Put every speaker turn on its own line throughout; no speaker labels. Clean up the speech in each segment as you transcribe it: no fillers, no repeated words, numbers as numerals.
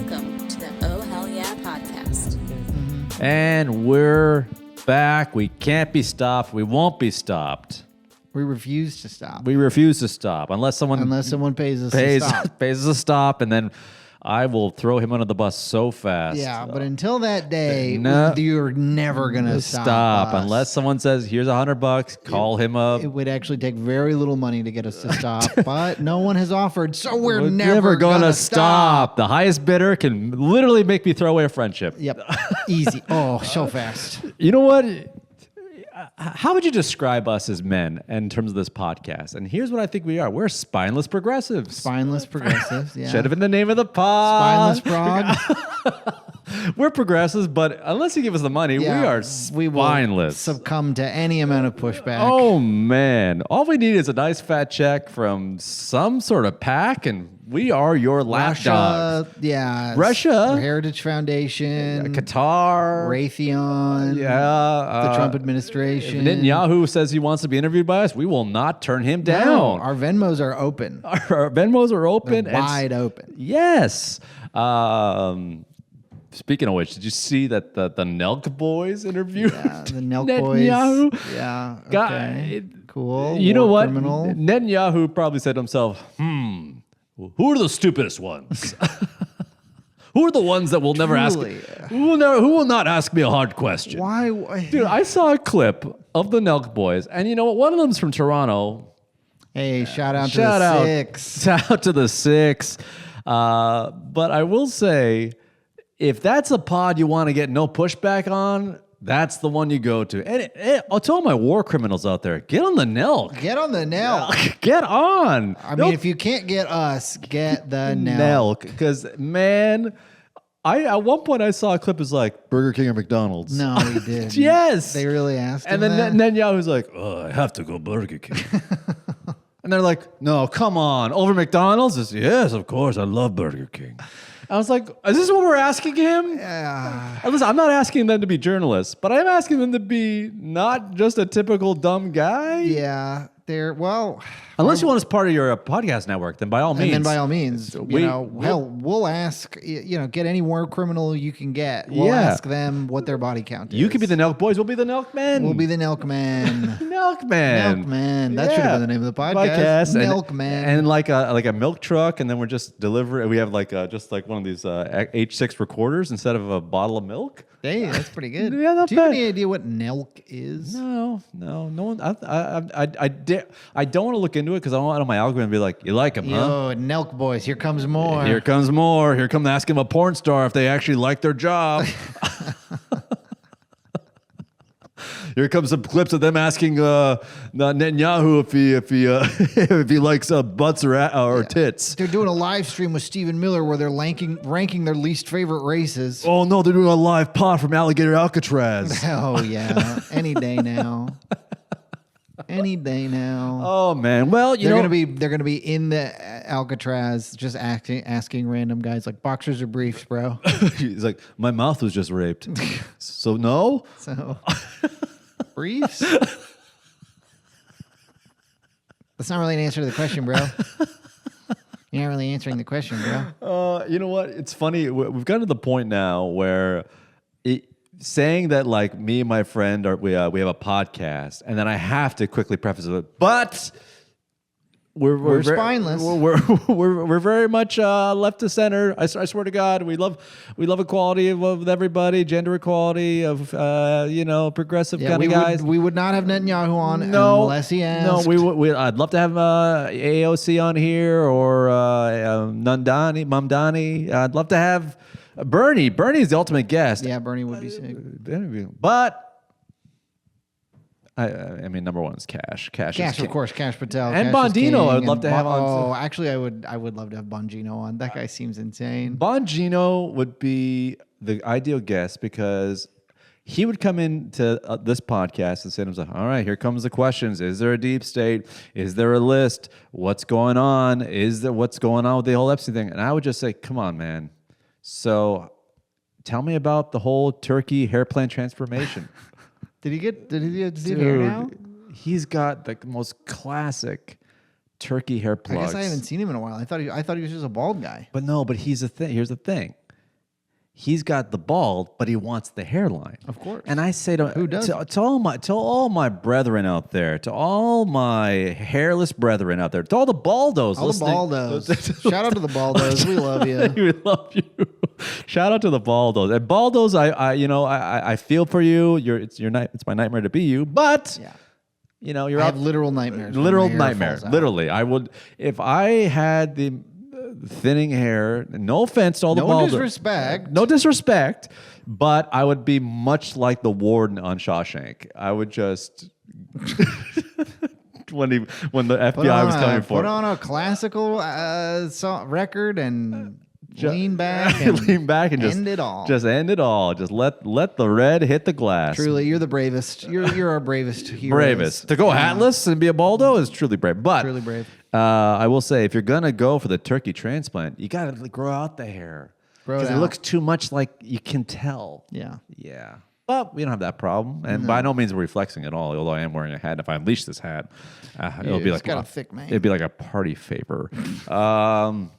Welcome to the Oh Hell Yeah podcast.
And we're back. We can't be stopped. We won't be stopped.
We refuse to stop.
We refuse to stop unless someone
pays us to stop.
pays us a stop, and then I will throw him under the bus so fast.
Yeah, but until that day,
No.
you're never gonna stop us.
Unless someone says, "Here's $100." Call him up.
It would actually take very little money to get us to stop, but no one has offered, so we're
We're
never
gonna
stop.
The highest bidder can literally make me throw away a friendship.
Yep, easy. Oh, so fast.
You know what? How would you describe us as men in terms of this podcast? And here's what I think we are. We're spineless progressives.
Spineless progressives. Yeah.
Should have been the name of the pod.
Spineless prog.
We're progressives, but unless you give us the money, we are
We will
spineless.
succumb to any amount of pushback.
Oh, man. All we need is a nice fat check from some sort of PAC, and we are your lapdog.
Yeah.
Russia.
Heritage Foundation.
Qatar.
Raytheon.
Yeah.
The Trump administration.
Netanyahu says he wants to be interviewed by us. We will not turn him down.
No, our Venmos are open.
Our Venmos are open.
They're wide open.
Yes. Speaking of which, did you see that the Nelk boys interviewed
Yeah, the Nelk
Netanyahu?
boys. Yeah.
God,
Okay. Cool.
You know
War
what?
Criminal.
Netanyahu probably said to himself, who are the stupidest ones? Who are the ones that will never ask?
Truly.
Who will not ask me a hard question?
Why?
Dude, I saw a clip of the Nelk boys, and you know what? One of them's from Toronto.
Hey, shout out to
Shout
the
out.
Six.
Shout out to the Six. But I will say, if that's a pod you want to get no pushback on, that's the one you go to. And I'll tell my war criminals out there, get on the Nelk.
Get on the Nelk.
Get on.
I mean, if you can't get us, get the Nelk.
Because, man, at one point I saw a clip as like Burger King or McDonald's.
No, we did.
Yes.
They really asked
And
him
then
that?
Netanyahu's like, I have to go Burger King. And they're like, no, come on. Over McDonald's? It's, yes, of course. I love Burger King. I was like, is this what we're asking him?
Yeah.
Listen, I'm not asking them to be journalists, but I'm asking them to be not just a typical dumb guy.
Yeah. Well.
Unless you want us part of your podcast network, then by all means.
And then by all means,
We'll
we'll ask, get any war criminal you can get. We'll ask them what their body count is.
You could be the Nelk boys. We'll be the Nelk men.
We'll be the Nelk man.
Nelk man.
Milk Man. That should have been the name of the podcast. Milk Man.
And like a milk truck, and then we're just delivering. We have just like one of these H6 recorders instead of a bottle of milk.
Hey, that's pretty good.
Yeah, not
Do you have
bad.
any idea what Nelk is?
No one. I don't want to look into it because I don't want my algorithm to be like, you like him, huh?
Yo, Nelk boys, here comes more.
Here comes more. Here come asking a porn star if they actually like their job. Here comes some clips of them asking Netanyahu if he likes butts or tits.
They're doing a live stream with Stephen Miller where they're ranking their least favorite races.
Oh no, they're doing a live pod from Alligator Alcatraz.
Oh yeah, any day now. Any day now.
Oh man, well
they're gonna be in the Alcatraz just asking random guys like boxers or briefs, bro.
He's like, my mouth was just raped. So no.
So briefs. That's not really an answer to the question, bro. You're not really answering the question, bro.
You know what? It's funny. We've gotten to the point now where saying that like me and my friend we have a podcast, and then I have to quickly preface it, but we're
spineless.
We're very much left to center. I swear to God, we love equality with everybody, gender equality of progressive kind of guys.
We would not have Netanyahu on unless he asked.
No, I'd love to have AOC on here or Mamdani. I'd love to have Bernie. Bernie's the ultimate guest.
Yeah, Bernie would be sick.
But I mean, number one is Cash. Cash is
of course, Cash Patel.
And
Cash is
Bongino,
king,
I'd love to have on.
Oh, actually, I would love to have Bongino on. That guy seems insane.
Bongino would be the ideal guest because he would come into this podcast and say to himself, all right, here comes the questions. Is there a deep state? Is there a list? What's going on? What's going on with the whole Epstein thing? And I would just say, come on, man. So tell me about the whole turkey hair plan transformation.
Did he have hair now?
He's got the most classic turkey hair plugs.
I guess I haven't seen him in a while. I thought he was just a bald guy.
But no, but he's a thing. Here's the thing. he's got the bald, but he wants the hairline.
Of course.
And I say
Who doesn't?
to all my brethren out there, to all my hairless brethren out there, to all the baldos
All the
listening.
baldos. Shout out to the baldos. We love you.
We love you. Shout out to the baldos. And baldos, I feel for you. It's my nightmare to be you, but
Yeah.
you're
I
out.
have literal nightmares. when
Literal
my hair
nightmare.
falls out.
Literally, I would if I had the thinning hair. No offense to all the
No
baldos.
disrespect.
No disrespect, but I would be much like the warden on Shawshank. I would just when the FBI was coming for
Put on a classical record and lean back and
just
end it all.
Just end it all. Just let the red hit the glass.
Truly, you're the bravest. You're our bravest hero.
Bravest. To go hatless and be a baldo is truly brave. But
Truly brave.
I will say, if you're gonna go for the turkey transplant, you gotta grow out the hair
Grow it
because it
out.
looks too much like you can tell.
Yeah.
Yeah. But we don't have that problem, and by no means are we flexing at all. Although I am wearing a hat. If I unleash this hat, it'll be
it's
like
got a thick mane.
It'd be like a party favor. I'd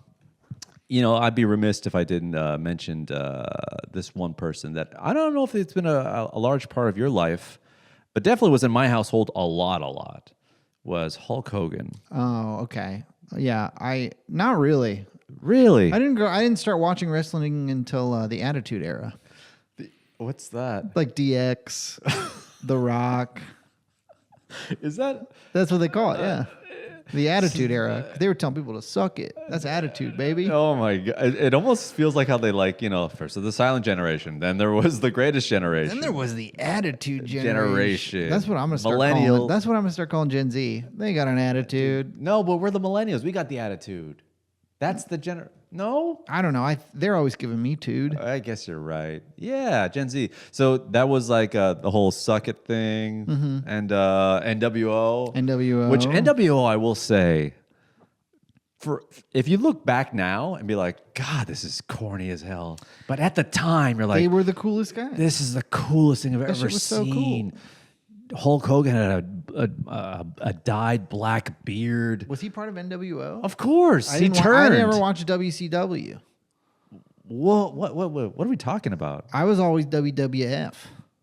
be remiss if I didn't mention this one person that I don't know if it's been a large part of your life, but definitely was in my household a lot. Was Hulk Hogan.
Oh, okay. Yeah, not really.
Really?
I didn't start watching wrestling until the Attitude Era.
What's that?
Like DX, The Rock.
Is that?
That's what they call it, yeah. The Attitude Era. They were telling people to suck it. That's attitude, baby.
Oh my god! It almost feels like how they first of the silent generation, then there was the greatest generation.
Then there was the Attitude
Generation.
That's what I'm gonna start
Millennial.
calling. That's what I'm gonna start calling Gen Z. They got an attitude.
No, but we're the millennials. We got the attitude. That's the No,
I don't know. They're always giving me tude.
I guess you're right. Yeah, Gen Z. So that was like the whole suck it thing, and NWO.
NWO.
Which NWO, I will say, if you look back now and be like, God, this is corny as hell. But at the time, you're like,
They were the coolest guys.
this is the coolest thing I've ever
shit was so cool.
seen. Hulk Hogan had a dyed black beard.
Was he part of NWO?
Of course, he
I
turned.
never watched WCW.
What are we talking about?
I was always WWF.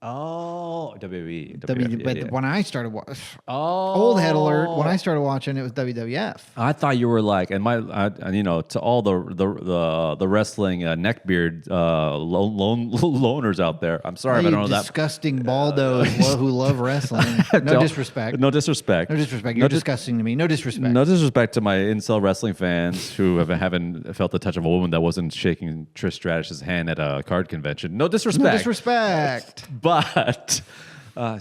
Oh, WWE.
But when I started watching,
Oh,
old head alert. When I started watching, it was WWF.
I thought you were like, and to all the wrestling neckbeard loners out there. I'm sorry if I
You
don't know that.
disgusting baldos who love wrestling. No
Don't-
disrespect.
No disrespect.
No disrespect. You're disgusting to me. No disrespect.
No disrespect to my incel wrestling fans who haven't felt the touch of a woman that wasn't shaking Trish Stratus's hand at a card convention. No disrespect.
No disrespect.
But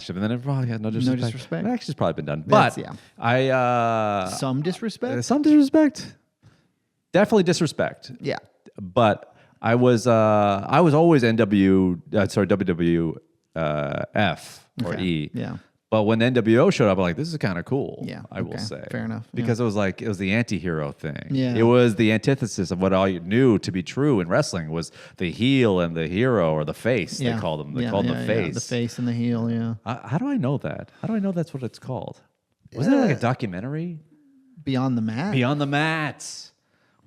should have been involved. Yeah, no disrespect.
disrespect.
Actually, it's probably been done.
That's-
But
yeah. Some disrespect.
some disrespect. Definitely disrespect.
Yeah.
But I was always WWF or
Okay.
E.
Yeah.
But when NWO showed up, I'm like, this is kind of cool.
Yeah,
I will
okay,
say.
fair enough, yeah.
Because it was the anti-hero thing.
Yeah.
It was the antithesis of what all you knew to be true in wrestling was the heel and the hero or the face.
Yeah.
They called them. They
Yeah,
called
yeah,
them
yeah.
the face.
The face and the heel, yeah.
How do I know that? How do I know that's what it's called? Wasn't it like a documentary?
Beyond the mat.
Beyond the Mats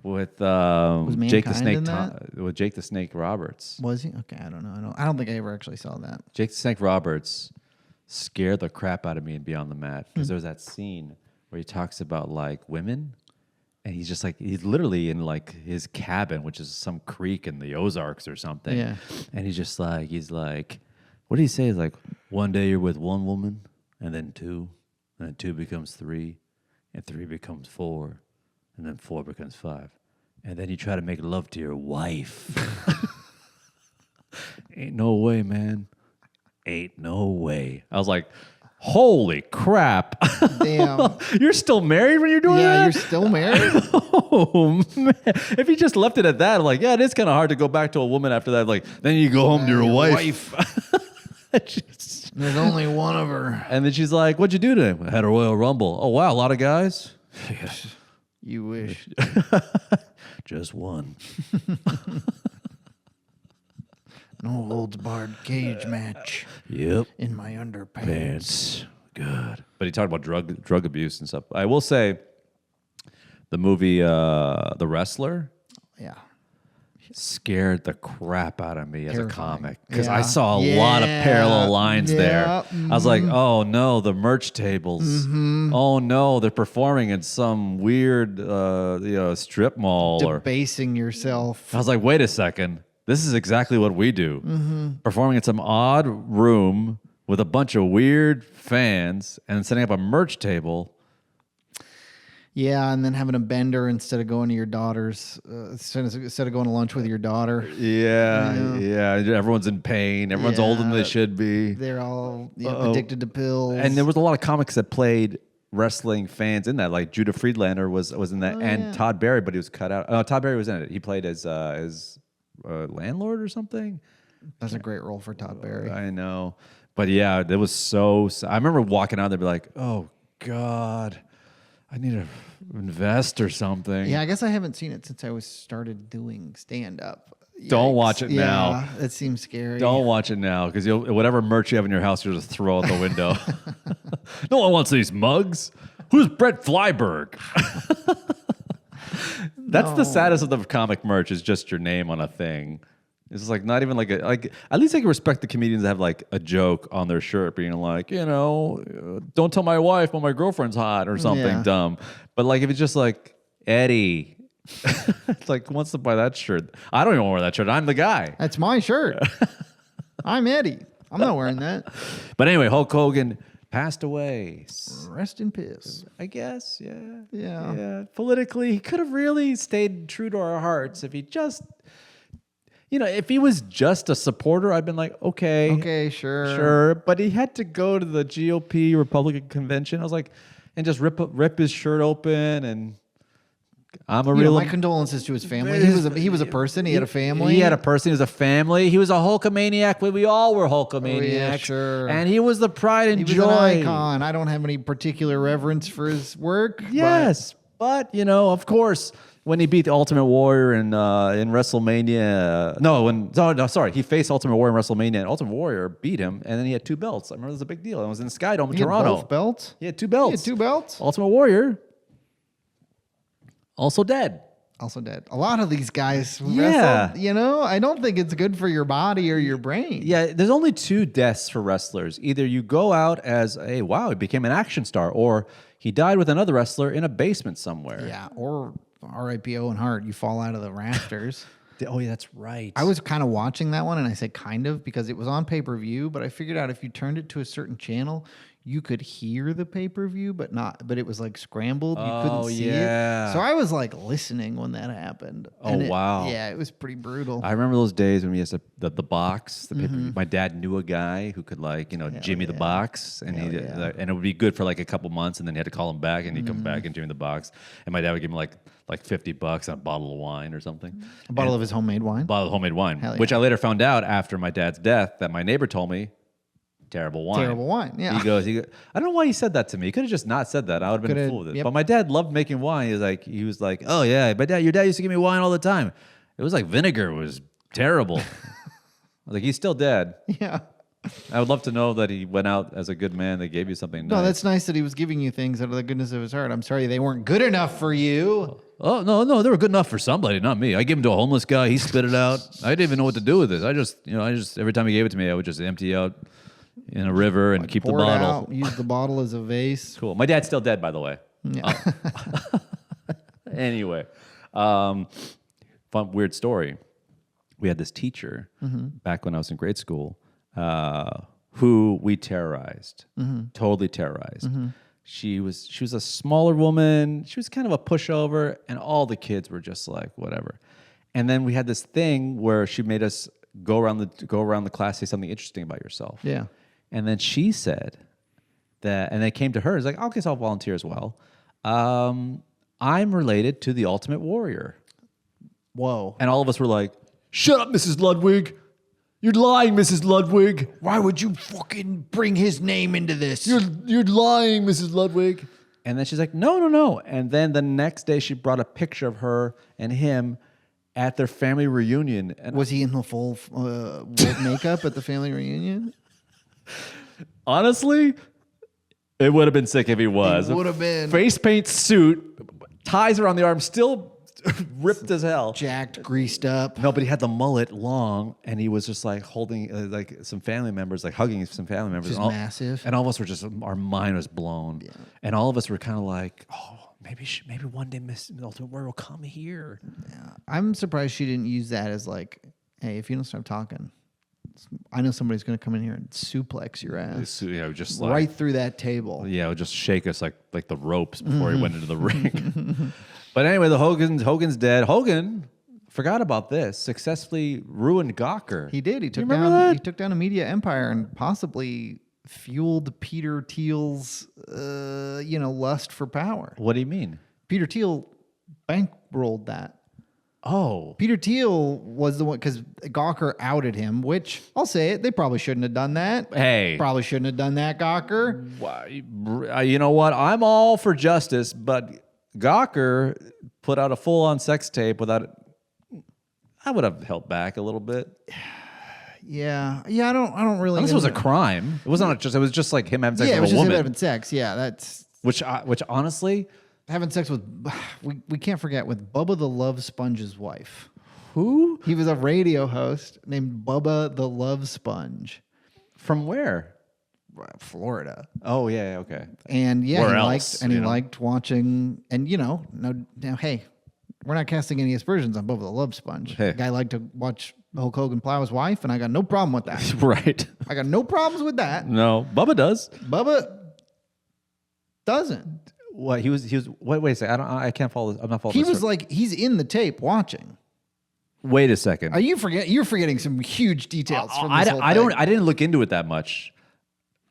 with Jake the
Mankind
Snake
in that?
with Jake the Snake Roberts.
Was he? Okay, I don't know. I don't think I ever actually saw that.
Jake the Snake Roberts scared the crap out of me in Beyond the Mat because there's that scene where he talks about like women, and he's just like he's literally in like his cabin, which is some creek in the Ozarks or something.
Yeah.
And he's like, what did he say? He's like, one day you're with one woman, and then two becomes three, and three becomes four, and then four becomes five, and then you try to make love to your wife. Ain't no way, man. Ain't no way. I was like, holy crap.
Damn.
You're still married when you're doing that?
Yeah, you're still married?
Oh, man. If you just left it at that, I'm like, yeah, it is kind of hard to go back to a woman after that. Like, then you go home to your wife.
There's only one of her.
And then she's like, what'd you do to him? I had a Royal Rumble. Oh, wow, a lot of guys?
You wish.
Just one.
No holds barred cage match
Yep.
in my underpants.
Pants. Good. But he talked about drug abuse and stuff. I will say the movie The Wrestler,
Yeah.
scared the crap out of me as a
Terrifying.
comic because
Yeah.
I saw a lot of parallel lines there.
Yeah.
I was like, oh no, the merch tables. Oh no, they're performing in some weird strip mall.
Debasing yourself.
I was like, wait a second. This is exactly what we do. Performing in some odd room with a bunch of weird fans and setting up a merch table.
Yeah, and then having a bender instead of going to your daughter's, instead of going to lunch with your daughter.
Yeah. Everyone's in pain. Everyone's older than they should be.
They're all addicted to pills.
And there was a lot of comics that played wrestling fans in that. Like Judah Friedlander was in that, and Todd Barry, but he was cut out. Todd Barry was in it. He played as landlord or something.
That's a great role for Todd Barry.
I know, but yeah, it was so. I remember walking out there, be like, "Oh God, I need to invest or something."
Yeah, I guess I haven't seen it since I started doing stand up.
Don't watch it now.
Yeah, that seems scary.
Don't watch it now because whatever merch you have in your house, you'll just throw out the window. No one wants these mugs. Who's Brett Flyberg? That's the saddest of the comic merch is just your name on a thing. It's like not even like at least I can respect the comedians that have like a joke on their shirt being like, don't tell my wife when my girlfriend's hot or something dumb. But like if it's just like Eddie, it's like who wants to buy that shirt? I don't even wear that shirt. I'm the guy.
That's my shirt. I'm Eddie. I'm not wearing that.
But anyway, Hulk Hogan passed away.
Rest in peace.
I guess,
Yeah.
Politically, he could have really stayed true to our hearts if he just, if he was just a supporter, I'd been like, okay, sure. But he had to go to the GOP Republican convention. I was like, and just rip his shirt open and.
My condolences to his family. He was a person. He had a family.
He had a person. He was a family. He was a Hulkamaniac. We all were Hulkamaniacs.
Yeah, sure.
And he was the pride and joy.
He was an icon. I don't have any particular reverence for his work.
Yes, but of course, when he beat the Ultimate Warrior in WrestleMania, he faced Ultimate Warrior in WrestleMania, and Ultimate Warrior beat him, and then he had 2 belts. I remember it was a big deal. It was in Skydome in Toronto.
Had both belts.
He had 2 belts. Ultimate Warrior. Also dead.
A lot of these guys wrestle, I don't think it's good for your body or your brain.
Yeah, there's only 2 deaths for wrestlers. Either you go out as, he became an action star, or he died with another wrestler in a basement somewhere.
Yeah, or R.I.P. Owen Hart, you fall out of the rafters.
Oh, yeah, that's right.
I was kind of watching that one, and I said kind of because it was on pay-per-view, but I figured out if you turned it to a certain channel, you could hear the pay-per-view, but it was like scrambled. You couldn't see it. So I was like listening when that happened.
Wow.
Yeah, it was pretty brutal.
I remember those days when we used the box, the pay-per-view. My dad knew a guy who could Jimmy the box, and and it would be good for like a couple months, and then he had to call him back, and he'd come back and Jimmy the box. And my dad would give him like $50 and a bottle of wine or something.
A bottle of his homemade wine?
Bottle of homemade wine,
Hell yeah.
which I later found out after my dad's death that my neighbor told me, terrible wine. Yeah. He goes, I don't know why he said that to me. He could have just not said that. I would have been a fool with it. Yep. But my dad loved making wine. He was like, oh yeah, your dad used to give me wine all the time. It was like vinegar was terrible. I was like, he's still dead.
Yeah.
I would love to know that he went out as a good man that gave you something nice.
No, that's nice that he was giving you things out of the goodness of his heart. I'm sorry they weren't good enough for you.
Oh, no, they were good enough for somebody, not me. I gave them to a homeless guy. He spit it out. I didn't even know what to do with it. I just every time he gave it to me, I would just empty out in a river and keep the bottle.
Out, use the bottle as a vase.
Cool. My dad's still dead, by the way.
Yeah.
Anyway, weird story. We had this teacher back when I was in grade school who we terrorized, totally terrorized. She was a smaller woman. She was kind of a pushover, and all the kids were just like whatever. And then we had this thing where she made us go around the class, say something interesting about yourself.
Yeah.
And then she said that, and they came to her. It's like, I guess I'll volunteer as well. I'm related to the Ultimate Warrior.
Whoa.
And all of us were like, shut up, Mrs. Ludwig. You're lying, Mrs. Ludwig.
Why would you fucking bring his name into this?
You're lying, Mrs. Ludwig. And then she's like, no. And then the next day she brought a picture of her and him at their family reunion. And
was he in the full makeup at the family reunion?
Honestly, it would have been sick if he was.
It would have been.
Face paint suit, ties around the arm, still ripped as hell.
Jacked, greased up.
No, but he had the mullet long, and he was just like holding like some family members, like hugging some family members.
Just massive.
And all of us were just, our mind was blown. Yeah. And all of us were kind of like, oh, maybe one day Miss Ultimate Warrior will come here.
Yeah. I'm surprised she didn't use that as like, hey, if you don't stop talking, I know somebody's going to come in here and suplex your ass.
Yeah, just
right through that table.
Yeah, it would just shake us like the ropes before he went into the ring. But anyway, the Hogan's dead. Hogan forgot about this. Successfully ruined Gawker.
He did. He took down a media empire and possibly fueled Peter Thiel's lust for power.
What do you mean?
Peter Thiel bankrolled that.
Oh.
Peter Thiel was the one, because Gawker outed him, which, I'll say it, they probably shouldn't have done that.
Hey.
Probably shouldn't have done that, Gawker.
You know what? I'm all for justice, but Gawker put out a full-on sex tape without it. I would have held back a little bit.
Yeah, I don't really.
Unless it was a crime. It wasn't just. It was just like him having sex with a woman.
Yeah, it was just him having sex. Yeah, that's
which honestly,
having sex with, we can't forget, with Bubba the Love Sponge's wife.
Who?
He was a radio host named Bubba the Love Sponge.
From where?
Florida.
Oh yeah, okay.
And yeah,
Where
he
else,
liked watching, and now hey, we're not casting any aspersions on Bubba the Love Sponge.
Hey.
The guy liked to watch Hulk Hogan plow his wife, and I got no problem with that.
Right.
I got no problems with that.
No, Bubba does.
Bubba doesn't.
What he was? Wait a second. I can't follow this. I'm not following.
He
this
was like, he's in the tape watching.
Wait a second.
You're forgetting some huge details from this whole thing.
I didn't look into it that much.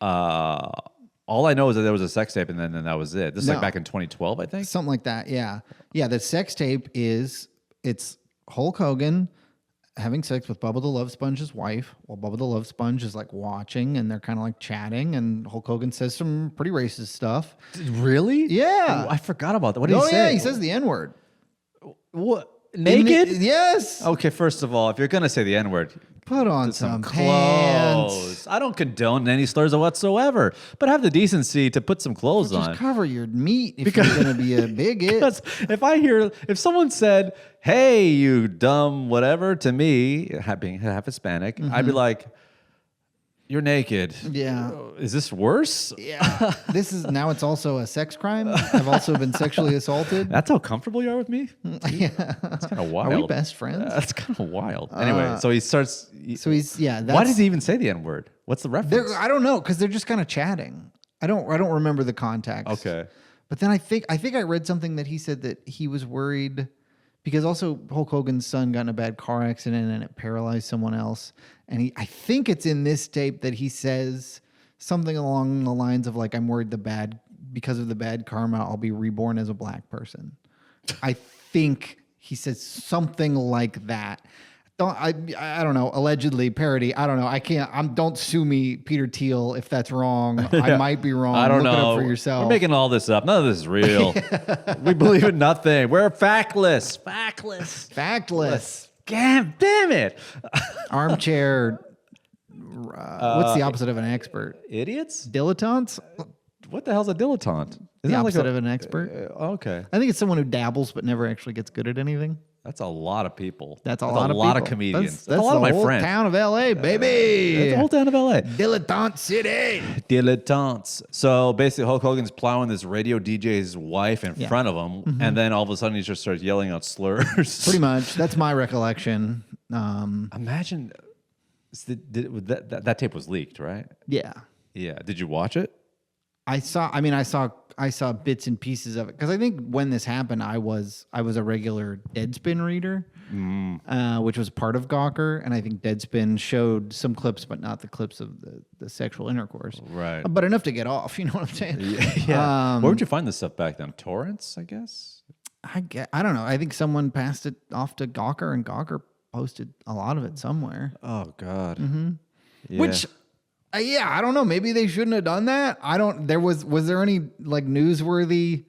All I know is that there was a sex tape, and then that was it. This is like back in 2012, I think.
Something like that. Yeah. The sex tape it's Hulk Hogan having sex with Bubba the Love Sponge's wife, while Bubba the Love Sponge is like watching, and they're kind of like chatting, and Hulk Hogan says some pretty racist stuff.
Really?
Yeah.
Oh, I forgot about that. What did he say?
Yeah, he says the N-word.
What? Naked?
Yes.
Okay, first of all, if you're gonna say the N-word,
put on some
clothes.
pants.
I don't condone any slurs whatsoever, but have the decency to put some clothes on.
Just cover your meat if you're gonna be a bigot.
Because if someone said, "Hey, you dumb whatever," to me, being half Hispanic, I'd be like, "You're naked."
Yeah.
Is this worse?
Yeah. Now it's also a sex crime. I've also been sexually assaulted.
That's how comfortable you are with me?
Yeah.
That's kind of wild.
Are we best friends?
That's kind of wild. Anyway, so he starts.
Why
does he even say the N-word? What's the reference?
I don't know, because they're just kind of chatting. I don't remember the context.
Okay.
But then I think I read something that he said that he was worried because also Hulk Hogan's son got in a bad car accident and it paralyzed someone else. And I think it's in this tape that he says something along the lines of like, I'm worried because of the bad karma, I'll be reborn as a black person. I think he says something like that. I don't know, allegedly, parody. I don't know. I can't. Don't sue me, Peter Thiel, if that's wrong. I might be wrong.
I don't know.
Look it up for yourself.
We're making all this up. None of this is real. We believe in nothing. We're factless.
Factless.
Damn it.
Armchair. What's the opposite of an expert?
Idiots?
Dilettantes?
What the hell's a dilettante? Isn't
The
that
opposite of an expert?
Okay.
I think it's someone who dabbles but never actually gets good at anything.
That's a lot of people.
That's a
lot
of
of comedians.
That's
a lot
the
of my
whole
friends.
town of L.A., baby.
That's the whole town of LA.
Dilettante City.
Dilettantes. So basically, Hulk Hogan's plowing this radio DJ's wife in front of him, and then all of a sudden he just starts yelling out slurs.
Pretty much. That's my recollection.
Imagine that tape was leaked, right?
Yeah.
Yeah. Did you watch it?
I saw bits and pieces of it because I think when this happened, I was a regular Deadspin reader, which was part of Gawker, and I think Deadspin showed some clips, but not the clips of the sexual intercourse,
right?
But enough to get off. You know what I'm saying?
Yeah. Where would you find this stuff back then? Torrents, I guess.
I don't know. I think someone passed it off to Gawker, and Gawker posted a lot of it somewhere.
Oh God.
Yeah. Which. I don't know. Maybe they shouldn't have done that. Was there any like newsworthy?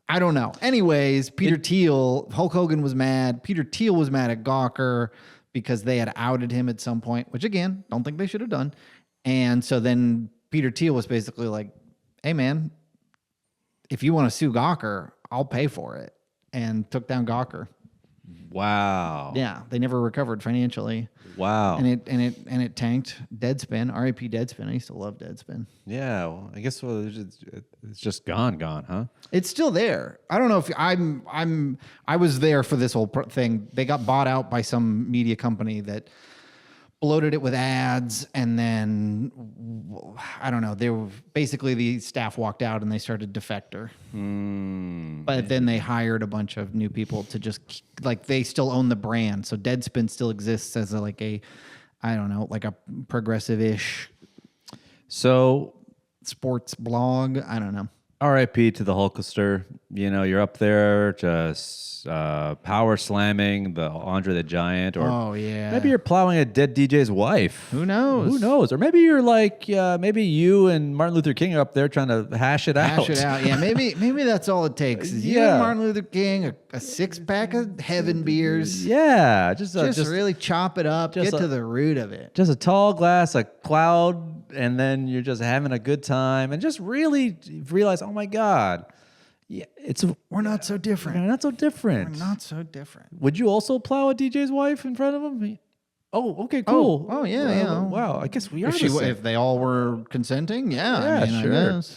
I don't know. Anyways, Hulk Hogan was mad. Peter Thiel was mad at Gawker because they had outed him at some point, which again, don't think they should have done. And so then Peter Thiel was basically like, hey man, if you want to sue Gawker, I'll pay for it. and took down Gawker.
Wow.
Yeah, they never recovered financially.
Wow.
And it tanked. Deadspin, R.I.P. Deadspin. I used to love Deadspin.
Yeah, well, I guess it's just gone, huh?
It's still there. I don't know if I was there for this whole thing. They got bought out by some media company that bloated it with ads, and then I don't know. They were basically the staff walked out and they started Defector. But then they hired a bunch of new people to just they still own the brand. So Deadspin still exists as a progressive-ish sports blog. I don't know.
R.I.P. to the Hulkster. You know, you're up there just power slamming the Andre the Giant, or maybe you're plowing a dead DJ's wife.
Who knows?
Who knows? Or maybe you're like, maybe you and Martin Luther King are up there trying to hash it out.
Yeah, maybe that's all it takes. Is you and Martin Luther King, a 6-pack of Heaven beers.
Yeah, just
really chop it up, get to the root of it.
Just a tall glass, a cloud, and then you're just having a good time, and just really realize, oh my God. Yeah,
we're not so different.
We're not so different.
We're not so different.
Would you also plow a DJ's wife in front of him? Oh, okay, cool.
Oh yeah.
Wow, I guess we are.
If they all were consenting, yeah,
sure.
I guess.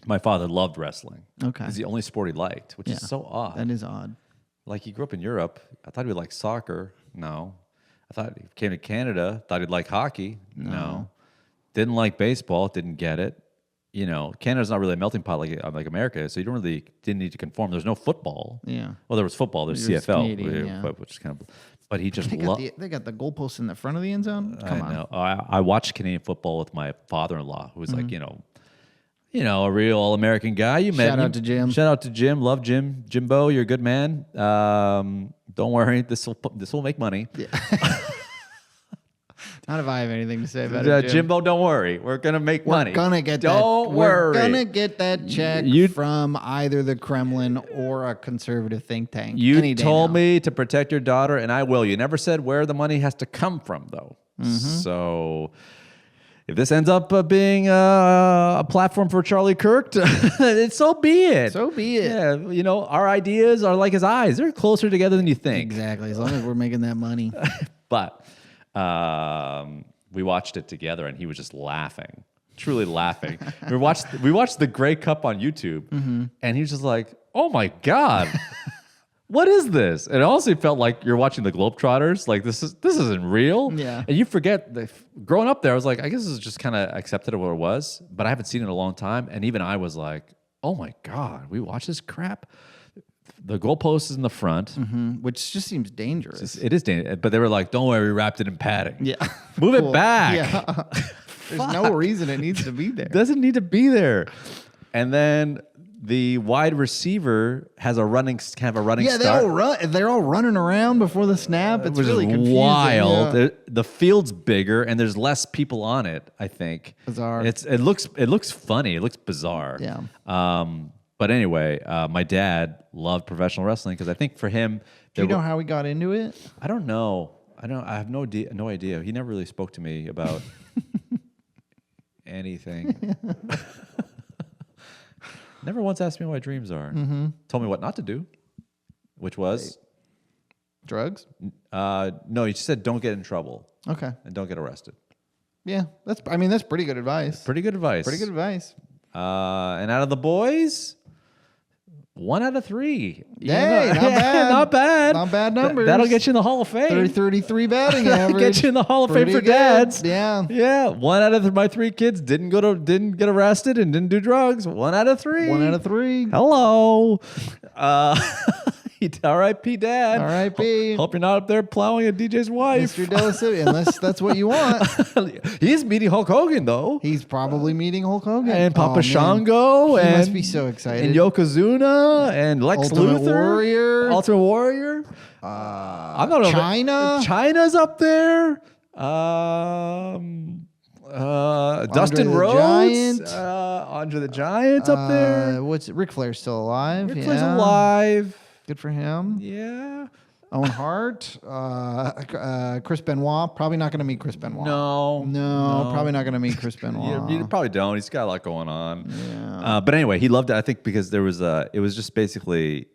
My father loved wrestling.
Okay,
it's the only sport he liked, which is so odd.
That is odd.
Like, he grew up in Europe. I thought he would like soccer. No. I thought he came to Canada. Thought he'd like hockey. No. Didn't like baseball. Didn't get it. You know, Canada's not really a melting pot like America, so you didn't need to conform. There's no football.
Yeah.
Well, there was football. There's CFL,
Canadian,
which is kind of. But he just
they got the goalposts in the front of the end zone. Come on.
I know. I watched Canadian football with my father-in-law, who was like, a real all-American guy. You met.
Shout out to Jim.
Shout out to Jim. Love Jim. Jimbo, you're a good man. Don't worry, this will make money.
Yeah. Not if I have anything to say about it, Jim.
Jimbo, don't worry. We're going to make money.
We're going to get
don't worry.
We're going to get that check from either the Kremlin or a conservative think tank.
You told me to protect your daughter, and I will. You never said where the money has to come from, though. Mm-hmm. So if this ends up being a platform for Charlie Kirk, so be it.
So be it.
Yeah, our ideas are like his eyes. They're closer together than you think.
Exactly, as long as we're making that money.
But we watched it together, and he was just laughing, truly laughing. we watched the Grey Cup on YouTube, and he was just like, "Oh my God, what is this?" And it also felt like you're watching the Globetrotters. Like, this isn't real.
Yeah.
And you forget that growing up there, I was like, I guess this is just kind of accepted of what it was, but I haven't seen it in a long time. And even I was like, "Oh my God, we watch this crap." The goalpost is in the front,
which just seems dangerous.
It is dangerous, but they were like, "Don't worry, we wrapped it in padding.
Yeah,
move it back."
Yeah. There's no reason it needs to be there.
Doesn't need to be there. And then the wide receiver has a running start.
They're all running around before the snap. It's
which
really
is
confusing.
wild.
Yeah.
The field's bigger, and there's less people on it. I think
bizarre.
It looks funny. It looks bizarre.
Yeah.
But anyway, my dad loved professional wrestling because I think for him,
do you know how he got into it?
I don't know. I have no idea. He never really spoke to me about anything. Never once asked me what my dreams are. Told me what not to do, which was
drugs.
No, he just said don't get in trouble.
Okay.
And don't get arrested.
Yeah, that's pretty good advice.
Pretty good advice. And out of the boys, 1 out of 3.
Hey, not bad.
Not bad.
Not bad numbers.
That'll get you in the Hall of Fame.
33 batting average.
Get you in the Hall of Fame for
good.
dads.
Yeah.
Yeah. 1 out of my 3 kids didn't get arrested and didn't do drugs. 1 out of 3.
1 out of 3.
Hello. R.I.P. Dad.
R.I.P.
Hope you're not up there plowing a DJ's wife.
Mr. Della, unless that's what you want.
He's meeting Hulk Hogan, though.
He's probably meeting Hulk Hogan.
And Papa Shango.
He
and
must be so excited.
And Yokozuna. And Lex
Ultimate
Luthor. Ultimate Warrior. I'm not
China.
China's up there. Dustin Rhodes. Andre the Giant's up there.
Ric Flair's still alive.
Ric Flair's alive.
Good for him.
Yeah.
Owen Hart, Chris Benoit. Probably not going to meet Chris Benoit. No, probably not going to meet Chris Benoit.
You probably don't. He's got a lot going on.
Yeah.
But anyway, he loved it. I think because it was just basically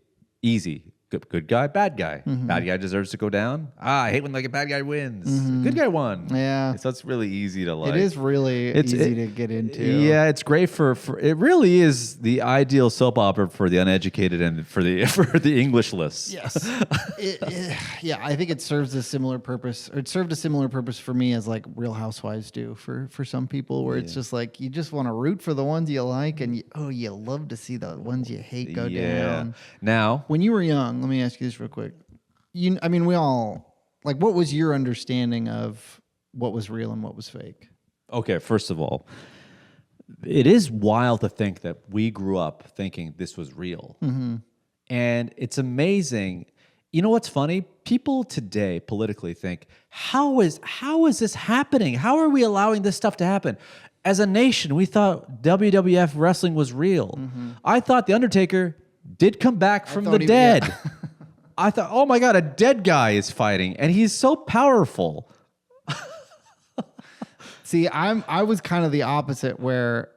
easy. Good guy, bad guy. Bad guy deserves to go down. I hate when like a bad guy wins. Good guy won.
Yeah.
So it's really easy to like.
It is really easy to get into.
Yeah, it's great for it really is the ideal soap opera for the uneducated and for the Englishless.
Yes. Yeah, I think it serves a similar purpose, or it served a similar purpose for me as like Real Housewives do for some people, where it's just like you just want to root for the ones you like, and you love to see the ones you hate go down.
Now,
when you were young, let me ask you this real quick. We all like. What was your understanding of what was real and what was fake?
Okay, first of all, it is wild to think that we grew up thinking this was real. And it's amazing. You know what's funny? People today politically think, how is this happening? How are we allowing this stuff to happen? As a nation, we thought WWF wrestling was real. I thought The Undertaker did come back from the dead. I thought, oh my God, a dead guy is fighting, and he's so powerful.
See, I was kind of the opposite, where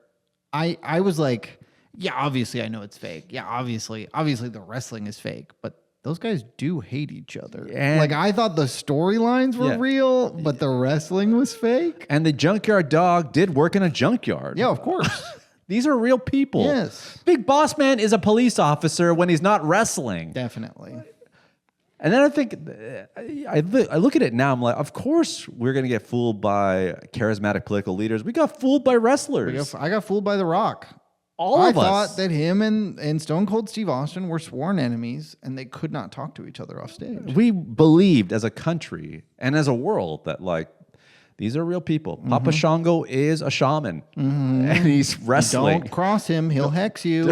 I was like, yeah, obviously I know it's fake. Yeah, obviously the wrestling is fake, but those guys do hate each other.
And
like I thought the storylines were real, but the wrestling was fake.
And the junkyard dog did work in a junkyard.
Yeah, of course.
These are real people.
Yes.
Big Boss Man is a police officer when he's not wrestling.
Definitely.
And then I think, I look at it now, I'm like, of course we're going to get fooled by charismatic political leaders. We got fooled by wrestlers.
I got fooled by The Rock.
I
thought that him and Stone Cold Steve Austin were sworn enemies, and they could not talk to each other off stage.
We believed as a country and as a world that like, these are real people. Papa Shango is a shaman, and he's wrestling.
Don't cross him; he'll hex you.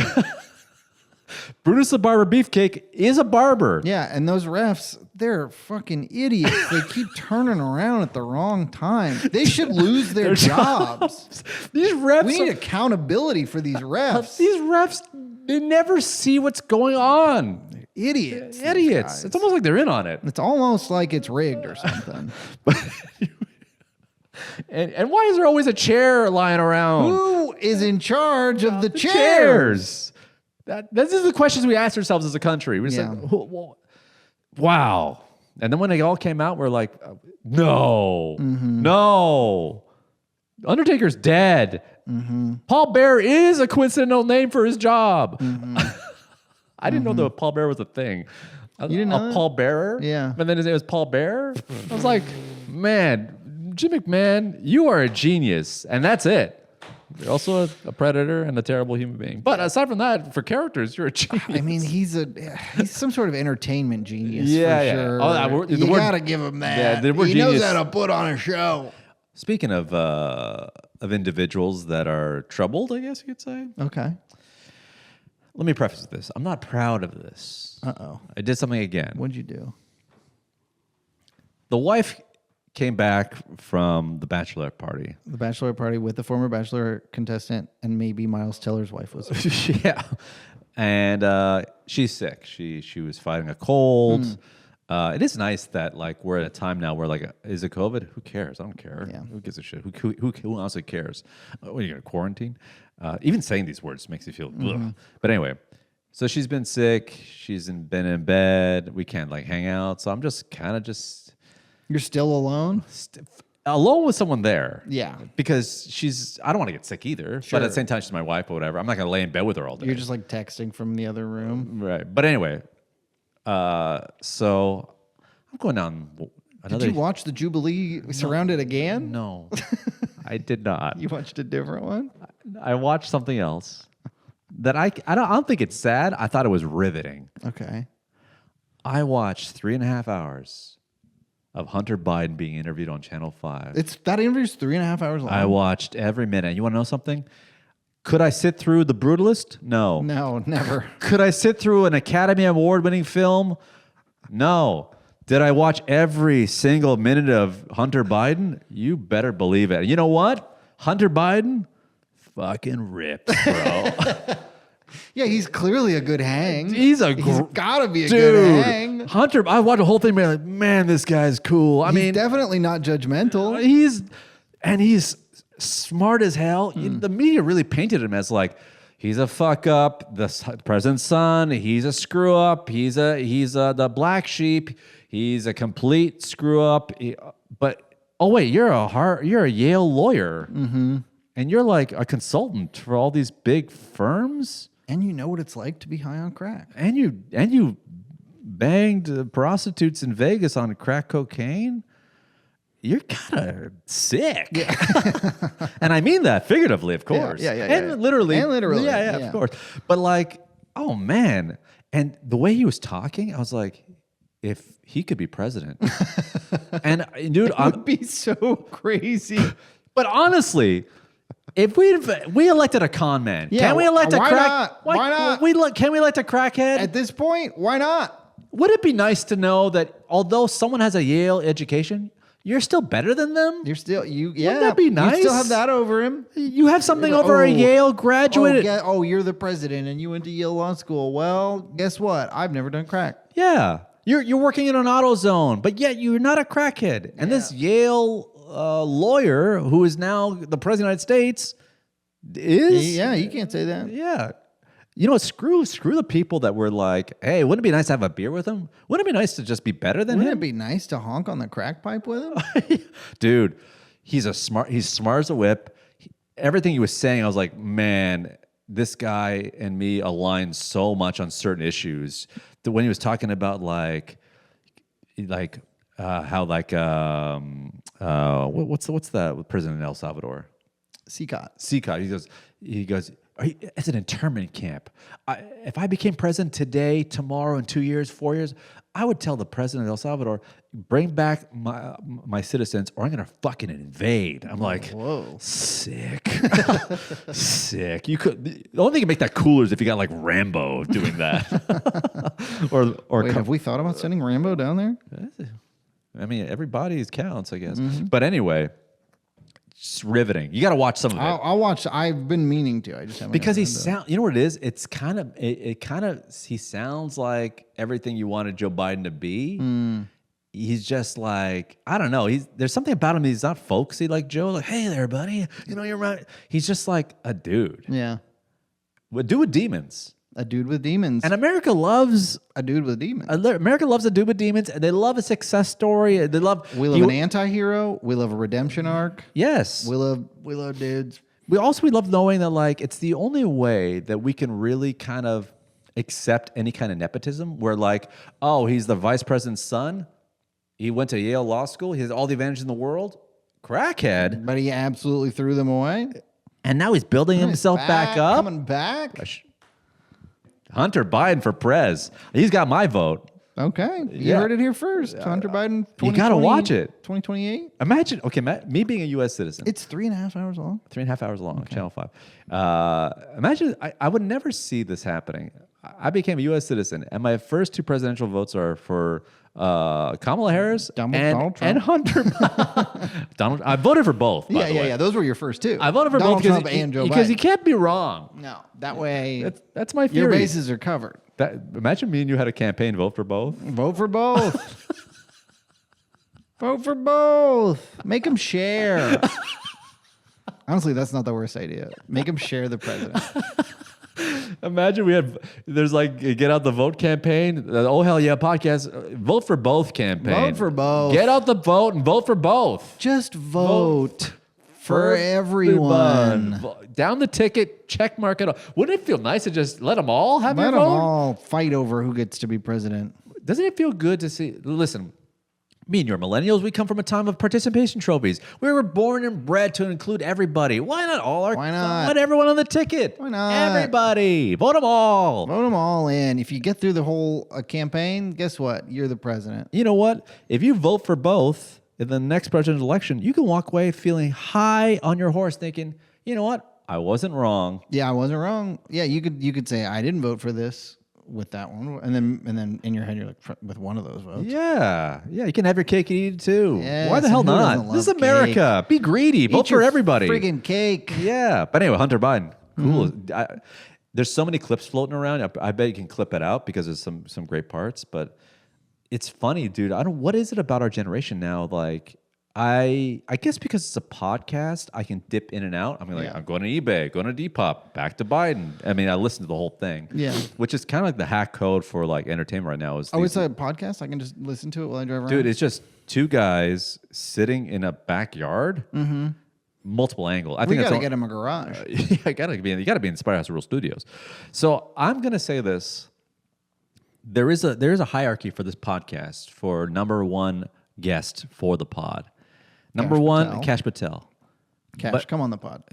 Brutus the Barber Beefcake is a barber.
Yeah, and those refs, they're fucking idiots. They keep turning around at the wrong time. They should lose their jobs.
These refs,
we need accountability for these refs.
These refs, they never see what's going on.
They're idiots.
It's almost like they're in on it.
It's almost like it's rigged or something.
And why is there always a chair lying around?
Who is in charge of the
chairs? This is the questions we ask ourselves as a country. We're just like, wow. And then when they all came out, we're like, no. Undertaker's dead. Paul Bear is a coincidental name for his job. I didn't know that Paul Bear was a thing.
You didn't know
Paul Bearer?
Yeah.
And then his name was Paul Bear? I was like, man, Jim McMahon, you are a genius. And that's it. You're also a predator and a terrible human being. But aside from that, for characters, you're a genius.
I mean, he's some sort of entertainment genius.
Yeah,
for
yeah.
sure.
Oh,
you gotta give him that.
Yeah,
he knows how to put on a show.
Speaking of individuals that are troubled, I guess you could say.
Okay.
Let me preface with this. I'm not proud of this.
Uh-oh.
I did something again.
What'd you do?
The wife came back from the bachelorette party.
The bachelorette party with the former bachelor contestant, and maybe Miles Teller's wife was.
Yeah. And she's sick. She was fighting a cold. It is nice that like we're at a time now where like, is it COVID? Who cares? I don't care.
Yeah.
Who gives a shit? Who honestly cares? What are you gonna quarantine? Even saying these words makes you feel. Ugh. But anyway, so she's been sick. She's been in bed. We can't like hang out. So I'm just kind of
You're still alone?
Alone with someone there.
Yeah.
Because I don't want to get sick either.
Sure.
But at the same time, she's my wife or whatever. I'm not going to lay in bed with her all day.
You're just like texting from the other room.
Right. But anyway, so I'm going down another.
Did you watch the Jubilee Surrounded again?
No, I did not.
You watched a different one?
I watched something else that I don't think it's sad. I thought it was riveting.
Okay.
I watched 3.5 hours of Hunter Biden being interviewed on Channel 5.
That interview's 3.5 hours long.
I watched every minute. You want to know something? Could I sit through The Brutalist? No.
No, never.
Could I sit through an Academy Award-winning film? No. Did I watch every single minute of Hunter Biden? You better believe it. You know what? Hunter Biden fucking rips, bro.
Yeah, he's clearly a good hang.
He's
got to be a
dude.
good hang.
Hunter, I watched the whole thing, man. Like, man, this guy's cool. I mean,
definitely not judgmental.
He's smart as hell. The media really painted him as like he's a fuck up, the president's son. He's a screw up. He's the black sheep. He's a complete screw up. But oh wait, you're a Yale lawyer, and you're like a consultant for all these big firms.
And you know what it's like to be high on crack.
And you banged prostitutes in Vegas on crack cocaine. You're kind of sick. Yeah. And I mean that figuratively, of course. And literally. Yeah, of course. But like, oh man. And the way he was talking, I was like, if he could be president. And dude,
it would be so crazy.
But honestly, if we elected a con man, can we elect a crack?
Why not?
Can we elect a crackhead?
At this point, why not?
Would it be nice to know that although someone has a Yale education, you're still better than them?
You're still
Wouldn't that be nice?
You still have that over him.
You have something over a Yale graduate.
You're the president and you went to Yale Law School. Well, guess what? I've never done crack.
Yeah. You're working in an auto zone, but yet you're not a crackhead. And this Yale lawyer who is now the president of the United States is...
Yeah, you can't say that.
Yeah. You know, screw the people that were like, hey, wouldn't it be nice to have a beer with him? Wouldn't it be nice to just be better than him?
Wouldn't it be nice to honk on the crack pipe with him?
Dude, he's smart as a whip. Everything he was saying, I was like, man, this guy and me align so much on certain issues. That when he was talking about how what's the prison in El Salvador?
Siepe.
He goes, it's an internment camp. If I became president today, tomorrow, in 2 years, 4 years, I would tell the president of El Salvador, bring back my citizens or I'm going to fucking invade. I'm like, whoa, sick. Sick. The only thing to make that cooler is if you got like Rambo doing that.
Wait, have we thought about sending Rambo down there?
I mean, every body counts, I guess. But anyway... It's riveting. You got to watch some of it.
I'll watch. I've been meaning to. I just haven't.
Because you know what it is? It's kind of, he sounds like everything you wanted Joe Biden to be. He's just like, I don't know. There's something about him. He's not folksy like Joe. Like, hey there, buddy. You know, you're right. He's just like a dude.
Yeah.
A dude with demons.
A dude with demons.
And America loves
a dude with demons.
America loves a dude with demons, and they love a success story. We love
an anti-hero. We love a redemption arc.
Yes.
We love dudes.
We love knowing that like it's the only way that we can really kind of accept any kind of nepotism where like, oh, he's the vice president's son. He went to Yale Law School. He has all the advantages in the world. Crackhead.
But he absolutely threw them away.
And now he's building himself back up.
Coming back.
Hunter Biden for prez. He's got my vote.
Okay. You heard it here first. Hunter Biden.
You got to watch it.
2028.
Imagine, me being a U.S. citizen.
It's 3.5 hours long.
3.5 hours long, okay. Channel 5. Imagine, I would never see this happening. I became a U.S. citizen, and my first two presidential votes are for Kamala Harris
Donald Trump.
And Hunter Donald. I voted for both. By the way.
Yeah. Those were your first two.
I voted for
Donald
both
Trump and Joe Biden.
Because you can't be wrong.
No, that way.
That's my theory.
Your bases are covered.
Imagine me and you had a campaign. Vote for both.
Vote for both. Vote for both. Make them share. Honestly, that's not the worst idea. Make them share the president.
Imagine there's like get out the vote campaign, the Oh Hell Yeah podcast, vote for both campaign.
Vote for both.
Get out the vote and vote for both.
Just vote for everyone.
Down the ticket, check mark it. Wouldn't it feel nice to just let them all have
your
vote?
Let them all fight over who gets to be president.
Doesn't it feel good to see? Listen, me and your millennials, we come from a time of participation trophies. We were born and bred to include everybody. Why not all our?
Why not?
Let everyone on the ticket.
Why not?
Everybody. Vote them all.
Vote them all in. If you get through the whole campaign, guess what? You're the president.
You know what? If you vote for both in the next presidential election, you can walk away feeling high on your horse thinking, you know what? I wasn't wrong.
Yeah, I wasn't wrong. Yeah, you could say, I didn't vote for this. With that one, and then in your head you're like with one of those votes.
Yeah, you can have your cake and eat it too.
Yes,
why the hell not? This is America. Be greedy. Vote for everybody.
Friggin' cake.
Yeah, but anyway, Hunter Biden, cool. there's so many clips floating around. I bet you can clip it out because there's some great parts. But it's funny, dude. What is it about our generation now? Like, I guess because it's a podcast, I can dip in and out. I mean, like, I'm going to eBay, going to Depop, back to Biden. I mean, I listen to the whole thing.
Yeah.
Which is kind of like the hack code for like entertainment right now.
It's a podcast? I can just listen to it while I drive around?
Dude, it's just two guys sitting in a backyard, multiple angles.
We got to get him a garage.
You got to be in Spider House Rule Studios. So I'm going to say this. There is a hierarchy for this podcast for number one guest for the pod. Number one, Cash Patel.
Cash, come on the pod.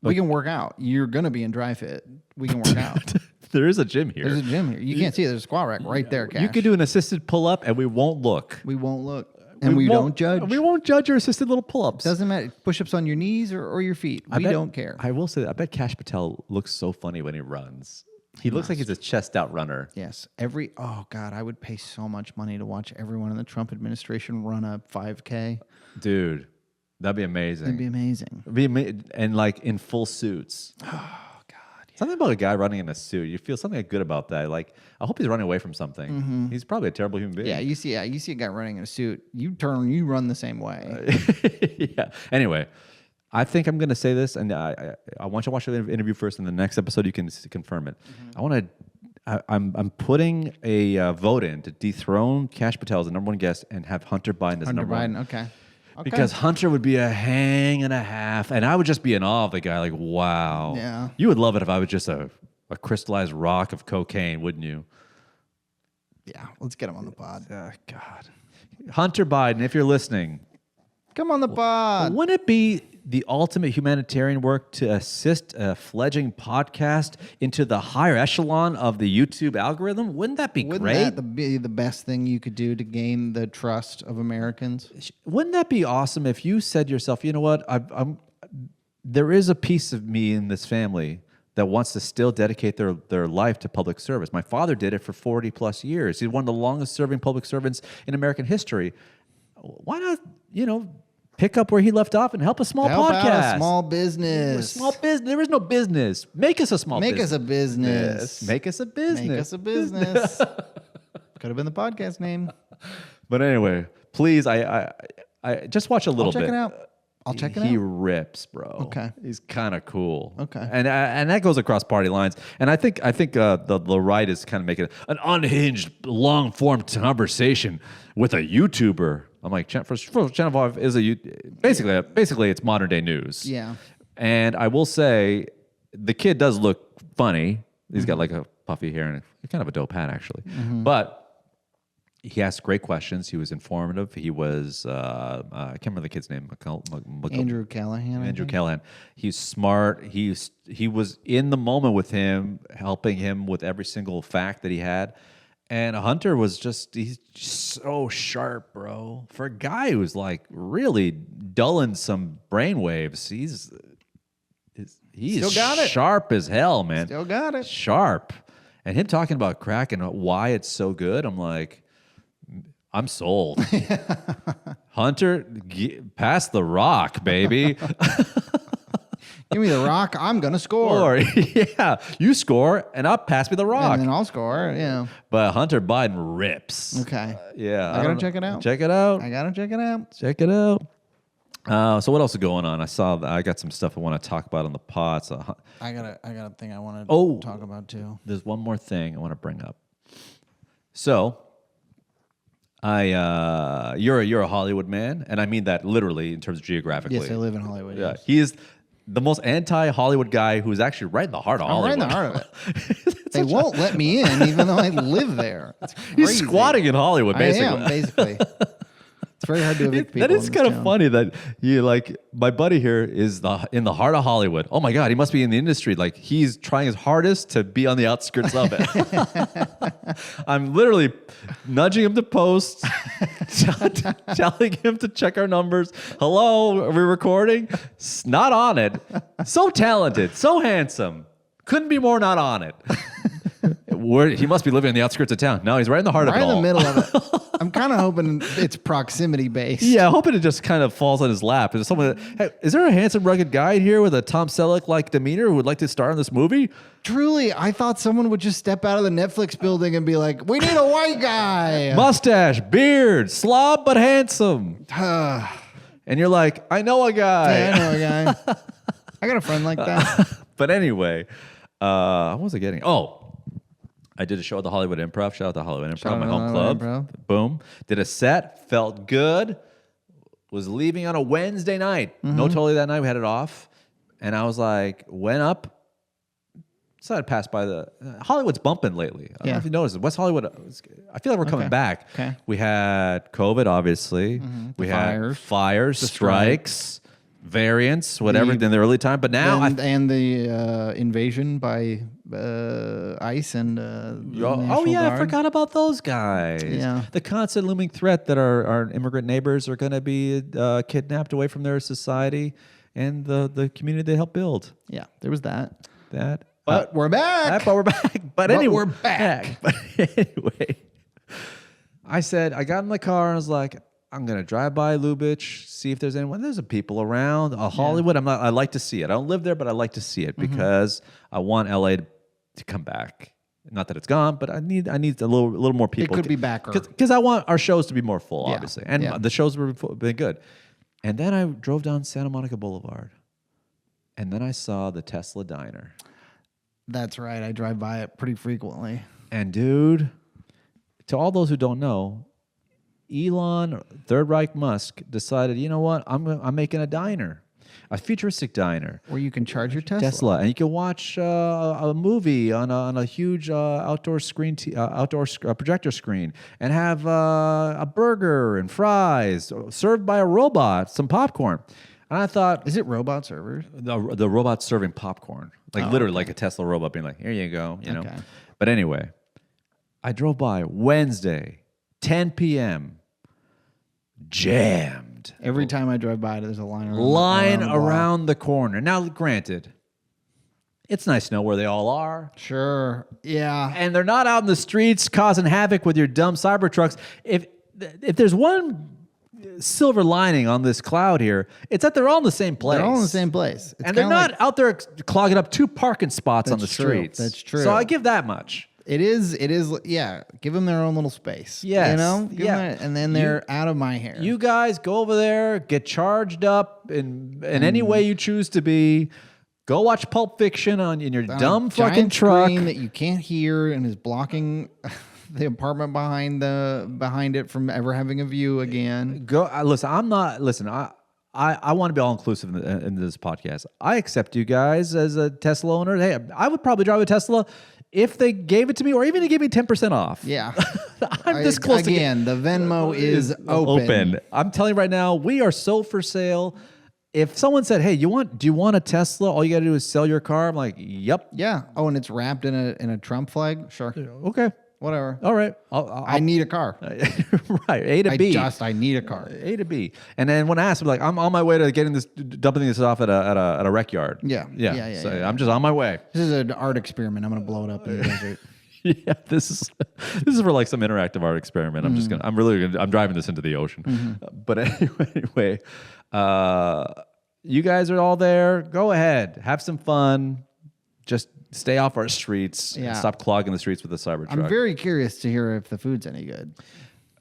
We can work out. You're going to be in dry fit. We can work out.
There is a gym here.
There's a gym here. You can't see it. There's a squat rack right there, Cash.
You could do an assisted pull-up, and we won't look.
We won't look. And we don't judge.
We won't judge your assisted little pull-ups.
Doesn't matter. Push-ups on your knees or your feet. We don't care.
I will say that. I bet Cash Patel looks so funny when he runs. He looks like he's a chest-out runner.
Yes. Oh, God, I would pay so much money to watch everyone in the Trump administration run a 5K.
Dude, that'd be amazing.
It'd be amazing.
And like in full suits.
Oh, God. Yeah.
Something about a guy running in a suit. You feel something good about that. Like, I hope he's running away from something. He's probably a terrible human being.
Yeah, you see a guy running in a suit. You run the same way.
Yeah. Anyway, I think I'm going to say this, and I want you to watch the interview first, and the next episode you can confirm it. I'm putting a vote in to dethrone Cash Patel as the number one guest and have Hunter Biden as number one.
Okay.
Because Hunter would be a hang and a half, and I would just be in awe of the guy. Like, wow.
Yeah.
You would love it if I was just a crystallized rock of cocaine, wouldn't you?
Yeah. Let's get him on the pod.
Oh, God. Hunter Biden, if you're listening.
Come on the pod.
Wouldn't it be the ultimate humanitarian work to assist a fledgling podcast into the higher echelon of the YouTube algorithm? Wouldn't that be great?
Wouldn't that be the best thing you could do to gain the trust of Americans?
Wouldn't that be awesome if you said to yourself, you know what, there is a piece of me in this family that wants to still dedicate their life to public service. My father did it for 40 plus years. He's one of the longest serving public servants in American history. Why not, pick up where he left off and help a small podcast.
Out a small business.
Small business. There is no business. Make us a small business.
Make us a business.
Yes. Make us a business.
Make us a business. Could have been the podcast name.
But anyway, please, I just watch a little
I'll check
bit.
it out. I'll check it out.
He rips, bro.
Okay.
He's kind of cool.
Okay.
And that goes across party lines. And I think the right is kind of making it an unhinged, long form conversation with a YouTuber. I'm like, Channel 5 is basically it's modern day news.
Yeah.
And I will say, the kid does look funny. He's got like a puffy hair and kind of a dope hat, actually. But he asked great questions. He was informative. He was, I can't remember the kid's name.
Andrew Callahan.
Andrew Callahan. He's smart. He was in the moment with him, helping him with every single fact that he had. And Hunter he's just so sharp, bro. For a guy who's like really dulling some brainwaves, he's
Still got it.
Sharp as hell, man.
Still got it.
Sharp. And him talking about crack and why it's so good, I'm like, I'm sold. Hunter, pass the rock, baby.
Give me the rock. I'm going to score.
Yeah. You score, and I'll pass me the rock.
And then I'll score. Yeah.
But Hunter Biden rips.
Okay.
Yeah.
I got to check it out.
Check it out.
I got to check it out.
Check it out. So what else is going on? I got some stuff I want to talk about on the pod. So
I got a thing I want to talk about too.
There's one more thing I want to bring up. So you're a Hollywood man, and I mean that literally in terms of geographically.
Yes, I live in Hollywood.
Yeah.
Yes.
He is the most anti-Hollywood guy who's actually right in the heart of Hollywood.
Right in the heart of it. They won't let me in, even though I live there.
He's squatting in Hollywood, basically.
I am, basically. It's very hard to evict people.
That is kind of funny that my buddy here is in the heart of Hollywood. Oh my God, he must be in the industry. Like he's trying his hardest to be on the outskirts of it. I'm literally nudging him to post, telling him to check our numbers. Hello, are we recording? Not on it. So talented, so handsome. Couldn't be more not on it. He must be living on the outskirts of town. No, he's right in the heart of it
Right in
all.
the middle of it. I'm kind of hoping it's proximity based.
Yeah, hoping it just kind of falls on his lap. Is there a handsome, rugged guy here with a Tom Selleck-like demeanor who would like to star in this movie?
Truly, I thought someone would just step out of the Netflix building and be like, "We need a white guy,
mustache, beard, slob but handsome." And you're like, "I know a guy."
Yeah, I know a guy. I got a friend like that.
But anyway, what was I getting? Oh. I did a show at the Hollywood Improv. Shout out to Hollywood Improv, my home club. Boom. Did a set. Felt good. Was leaving on a Wednesday night. No totally that night. We had it off. And I was like, went up. Decided to pass by the... Hollywood's bumping lately. I don't know if you noticed. West Hollywood... I feel like we're coming back.
Okay.
We had COVID, obviously. We had fires, strikes, variants, whatever in the early time. But now...
And the invasion by... ICE and
I forgot about those guys.
Yeah,
the constant looming threat that our immigrant neighbors are going to be kidnapped away from their society and the community they help build.
Yeah, there was that.
But
we're back.
But anyway,
we're back.
But anyway, I got in the car and I was like, I'm gonna drive by Lubitsch, see if there's anyone. There's some people around. Hollywood. I like to see it. I don't live there, but I like to see it because I want LA to come back. Not that it's gone, but I need a little more people.
It could be back
because I want our shows to be more full, obviously, and the shows were been good. And then I drove down Santa Monica Boulevard, and then I saw the Tesla Diner.
That's right. I drive by it pretty frequently.
And dude, to all those who don't know, Elon Third Reich Musk decided, you know what? I'm making a diner. A futuristic diner
where you can charge your Tesla,
and you can watch a movie on a huge outdoor screen, projector screen, and have a burger and fries served by a robot, some popcorn. And I thought,
is it robot servers?
The robot serving popcorn, literally like a Tesla robot being like, "Here you go," you know. But anyway, I drove by Wednesday, 10 p.m. jammed.
Every time I drive by, there's a line
around the corner. Now, granted, it's nice to know where they all are.
Sure. Yeah.
And they're not out in the streets causing havoc with your dumb cyber trucks. If there's one silver lining on this cloud here, it's that they're all in the same place.
They're all in the same place.
And they're not out there clogging up 2 parking spots on the streets.
That's true.
So I give that much.
It is, yeah. Give them their own little space.
Yes.
You know? And then they're out of my hair.
You guys go over there, get charged up in any way you choose to be. Go watch Pulp Fiction in your dumb fucking truck.
Screen that you can't hear and is blocking the apartment behind it from ever having a view again.
Listen, I want to be all inclusive in this podcast. I accept you guys as a Tesla owner. Hey, I would probably drive a Tesla if they gave it to me, or even to give me 10% off.
Yeah.
I'm this close
again, the Venmo is open.
I'm telling you right now, we are so for sale. If someone said, "Hey, do you want a Tesla? All you got to do is sell your car." I'm like, "Yep."
Yeah. Oh, and it's wrapped in a Trump flag? Sure.
Okay.
Whatever.
All right.
I need a car.
Right. A to B.
I need a car.
A to B. And then when I asked, I'm like, I'm on my way to dumping this off at a rec yard.
Yeah.
So I'm just on my way.
This is an art experiment. I'm going to blow it up in the desert.
Yeah, this is for like some interactive art experiment. I'm driving this into the ocean. But anyway, you guys are all there. Go ahead, have some fun. Just stay off our streets and stop clogging the streets with the Cybertruck.
I'm very curious to hear if the food's any good.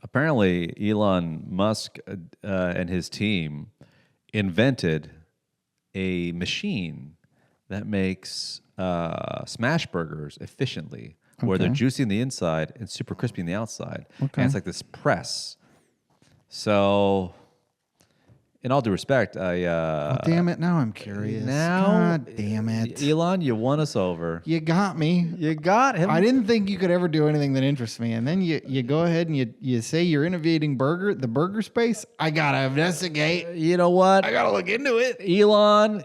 Apparently, Elon Musk and his team invented a machine that makes smash burgers efficiently, where they're juicy on the inside and super crispy on the outside. Okay. And it's like this press. So, in all due respect,
damn it! Now I'm curious. God damn it,
Elon, you won us over.
You got me.
You got him.
I didn't think you could ever do anything that interests me, and then you go ahead and you say you're innovating the burger space. I gotta investigate.
You know what?
I gotta look into it.
Elon,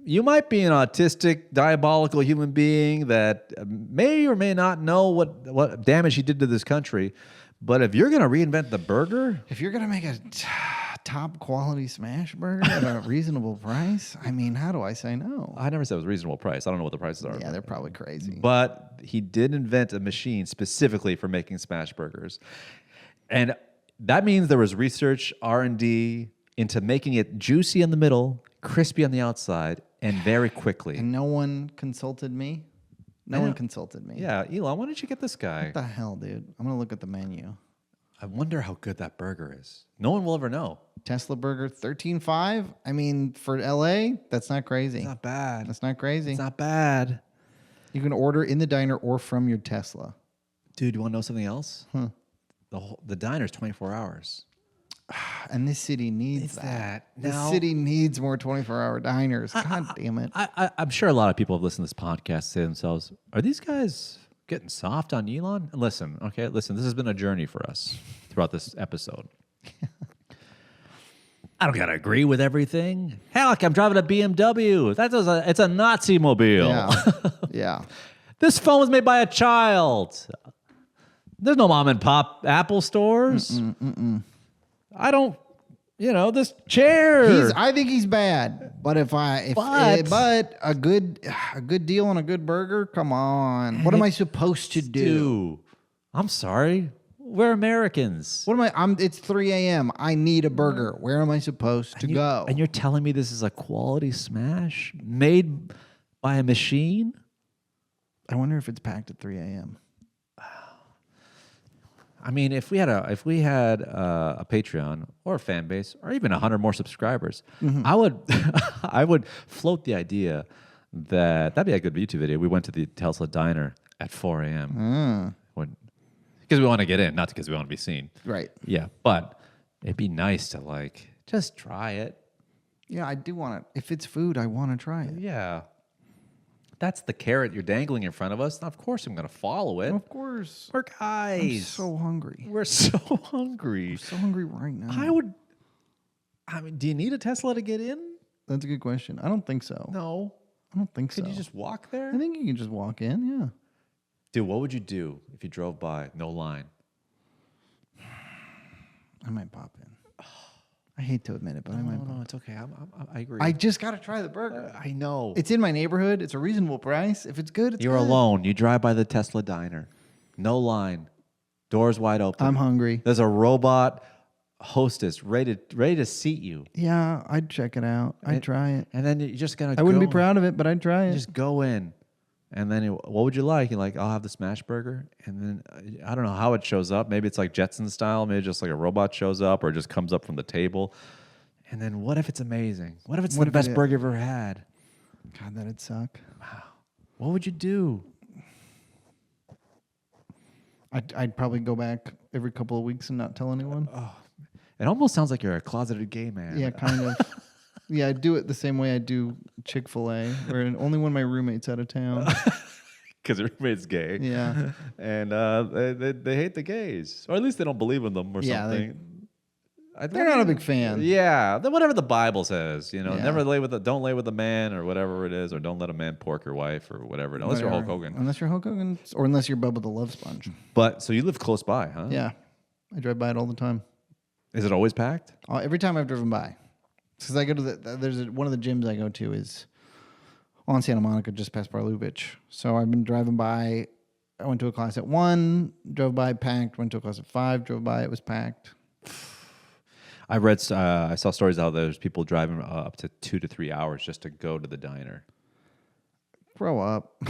you might be an autistic, diabolical human being that may or may not know what damage he did to this country. But if you're gonna reinvent the burger,
If you're gonna make a top quality smash burger at a reasonable price, I mean, how do I say no?
I never said it was a reasonable price. I don't know what the prices are.
Yeah, they're probably crazy.
But he did invent a machine specifically for making smash burgers, and that means there was research, R&D into making it juicy in the middle, crispy on the outside, and very quickly.
And no one consulted me. No one consulted me.
Yeah, Elon, why don't you get this guy?
What the hell, dude? I'm gonna look at the menu.
I wonder how good that burger is. No one will ever know.
Tesla burger, $13.5. I mean, for LA, that's not crazy.
It's not bad.
That's not crazy.
It's not bad.
You can order in the diner or from your Tesla.
Dude, you want to know something else? The diner's 24 hours.
And this city needs that. This
Now-
city needs more 24-hour diners. God damn it.
I'm sure a lot of people have listened to this podcast say to themselves, are these guys getting soft on Elon? And listen, this has been a journey for us throughout this episode. I don't gotta agree with everything. Heck, I'm driving a BMW. It's a Nazi mobile.
Yeah. Yeah.
This phone was made by a child. There's no mom and pop Apple stores. I don't, this chair.
I think he's bad. But but a good deal on a good burger, come on. What am I supposed to do?
I'm sorry. We're Americans.
What am I? It's 3 a.m. I need a burger. Where am I supposed to go?
And you're telling me this is a quality smash made by a machine?
I wonder if it's packed at 3 a.m.
I mean, if we had a Patreon or a fan base or even 100 more subscribers, I would float the idea that'd be a good YouTube video. We went to the Tesla diner at 4 a.m. Because we want to get in, not because we want to be seen.
Right.
Yeah, but it'd be nice to just try it.
Yeah, I do want it. If it's food, I want to try it.
Yeah. That's the carrot you're dangling in front of us. Of course I'm going to follow it.
Of course.
We're guys.
I'm so hungry.
We're so hungry.
I'm so hungry right now.
Do you need a Tesla to get in?
That's a good question. I don't think so.
No.
I don't think so.
Could you just walk there?
I think you can just walk in, yeah.
Dude, what would you do if you drove by, no line?
I might pop in. I hate to admit it, but I might.
No, it's okay. I agree.
I just got to try the burger.
I know.
It's in my neighborhood. It's a reasonable price. If it's good, it's
You're
good.
alone. You drive by the Tesla diner. No line. Doors wide open.
I'm hungry.
There's a robot hostess ready to seat you.
Yeah, I'd check it out. I'd try it.
And then you just got to
I wouldn't be proud of it, but I'd try it.
Just go in. And then what would you like? You're like, I'll have the smash burger. And then I don't know how it shows up. Maybe it's like Jetson style. Maybe just like a robot shows up or it just comes up from the table. And then what if it's amazing? What if it's the best burger you've ever had?
God, that'd suck.
Wow. What would you do?
I'd probably go back every couple of weeks and not tell anyone.
It almost sounds like you're a closeted gay man.
Yeah, kind of. Yeah, I do it the same way I do Chick-fil-A, where only when my roommate's out of town.
Because your roommate's gay.
Yeah.
And they hate the gays. Or at least they don't believe in them or something.
They're not a big fan.
Yeah. Whatever the Bible says.
Yeah.
Don't lay with a man or whatever it is. Or don't let a man pork your wife or whatever. Unless you're Hulk Hogan.
Unless you're Hulk Hogan. Or unless you're Bubba the Love Sponge.
But, so you live close by, huh?
Yeah. I drive by it all the time.
Is it always packed?
Every time I've driven by. Because I go to one of the gyms I go to is on Santa Monica, just past Bar Lubitsch. So I've been driving by. I went to a class at 1, drove by, packed. Went to a class at 5, drove by, it was packed.
I saw stories how there's people driving up to 2 to 3 hours just to go to the diner.
Grow up.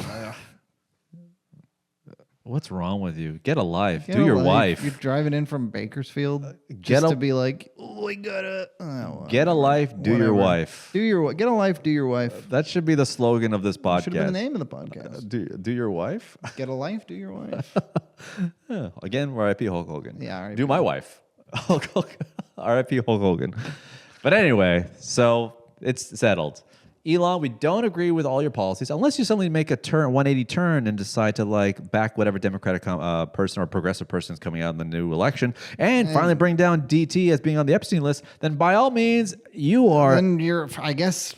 What's wrong with you? Get a life. Do your wife.
You're driving in from Bakersfield to be like, oh, I gotta.
Get a life. Do your wife.
Get a life. Do your wife.
That should be the slogan of this podcast.
Should have been the name of the podcast.
Do your wife.
Get a life. Do your wife.
Yeah. Again, R.I.P. Hulk Hogan.
Yeah. R.I.P.
Do my wife. Hulk Hogan. R.I.P. Hulk Hogan. But anyway, so it's settled. Elon, we don't agree with all your policies unless you suddenly make a 180 turn and decide to like back whatever Democratic person or progressive person is coming out in the new election and finally bring down DT as being on the Epstein list. Then by all means, you are.
Then I guess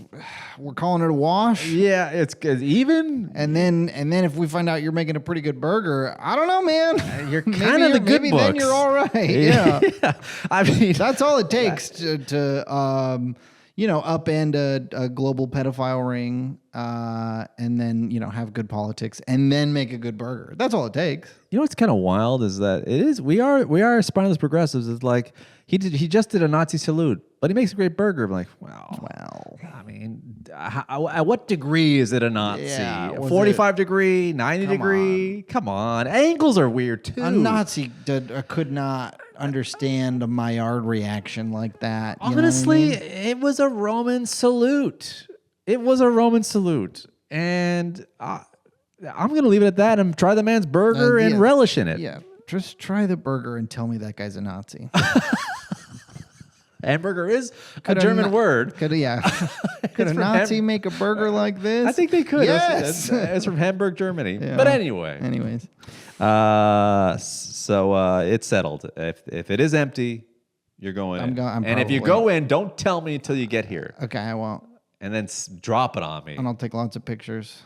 we're calling it a wash.
Yeah, it's even.
And then if we find out you're making a pretty good burger, I don't know, man.
You're kind of the good
maybe
books.
Then you're all right. Yeah.
Yeah. I mean,
that's all it takes to upend a global pedophile ring, and then have good politics, and then make a good burger. That's all it takes.
You know what's kind of wild is that we are spineless progressives. It's like he just did a Nazi salute, but he makes a great burger. I'm like, well, I mean, at what degree is it a Nazi?
Yeah,
45 degree, 90 degree? Come on, angles are weird too.
A Nazi could not understand a Maillard reaction like that.
Honestly, it was a Roman salute. It was a Roman salute, and I'm going to leave it at that and try the man's burger and relish in it.
Yeah, just try the burger and tell me that guy's a Nazi.
Hamburger is a German word.
Could a Nazi make a burger like this?
I think they could.
Yes.
It's from Hamburg, Germany.
Yeah.
But anyway.
Anyways.
So it's settled. If it is empty, you're going in. And if you go in, don't tell me until you get here.
Okay, I won't.
And then drop it on me.
And I'll take lots of pictures.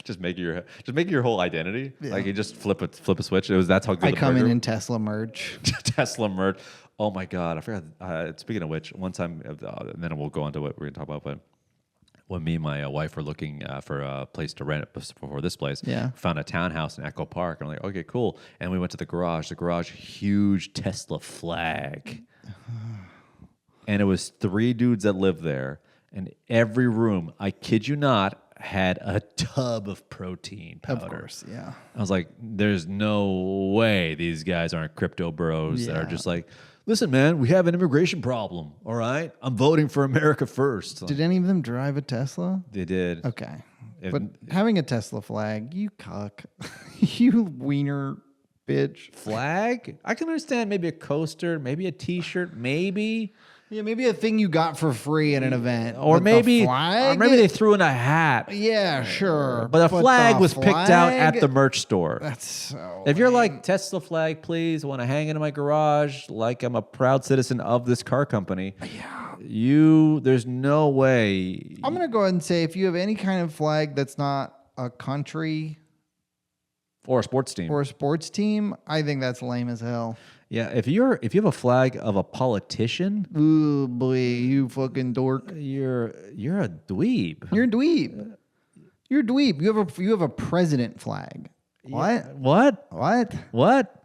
Just make your whole identity. Yeah. Like you just flip a switch. That's how good
I
the
come
burger.
in Tesla merch.
Tesla merch. Oh my God, I forgot. Speaking of which, one time, and then we'll go on to what we're gonna talk about. But when me and my wife were looking for a place to rent before this place, found a townhouse in Echo Park. I'm like, okay, cool. And we went to the garage. The garage, huge Tesla flag, and it was 3 dudes that lived there. And every room, I kid you not, had a tub of protein powder.
Of course, yeah.
I was like, there's no way these guys aren't crypto bros that are just like, listen, man, we have an immigration problem, all right? I'm voting for America first.
Did any of them drive a Tesla?
They did.
Okay. But having a Tesla flag, you cuck. You wiener bitch.
Flag? I can understand maybe a coaster, maybe a T-shirt, maybe...
Yeah, maybe a thing you got for free at an event.
Or maybe they threw in a hat.
Yeah, sure.
But a flag was picked out at the merch store.
That's so
If you're like, Tesla flag, please, I want to hang it in my garage like I'm a proud citizen of this car company. Yeah. There's no way.
I'm going to go ahead and say if you have any kind of flag that's not a country...
Or a sports team. I think that's lame as hell. Yeah, if you have a flag of a politician,
ooh boy, you fucking dork.
You're a dweeb.
You're a dweeb. You're a dweeb. You have a president flag. What?
Yeah. What?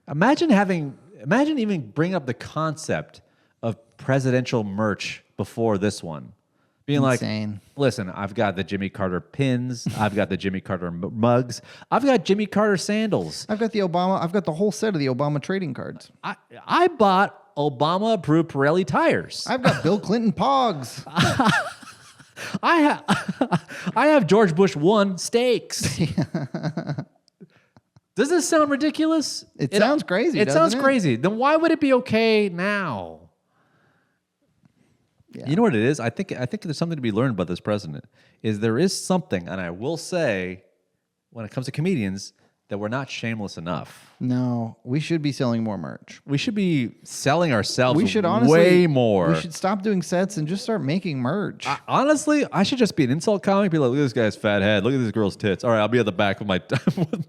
Imagine even bring up the concept of presidential merch before this one. Being
insane.
Like, listen, I've got the Jimmy Carter pins. I've got the Jimmy Carter mugs. I've got Jimmy Carter sandals.
I've got the whole set of the Obama trading cards.
I bought Obama-approved Pirelli tires.
I've got Bill Clinton pogs.
I have George Bush 1 steaks. Does this sound ridiculous?
It sounds crazy.
It sounds crazy. Then why would it be okay now? Yeah. You know what it is? I think there's something to be learned about this president. There is something, and I will say, when it comes to comedians, that we're not shameless enough.
No, we should be selling more merch.
We should be selling ourselves
we should honestly,
way more.
We should stop doing sets and just start making merch.
Honestly, I should just be an insult comic. Be like, look at this guy's fat head. Look at this girl's tits. All right, I'll be at the back with my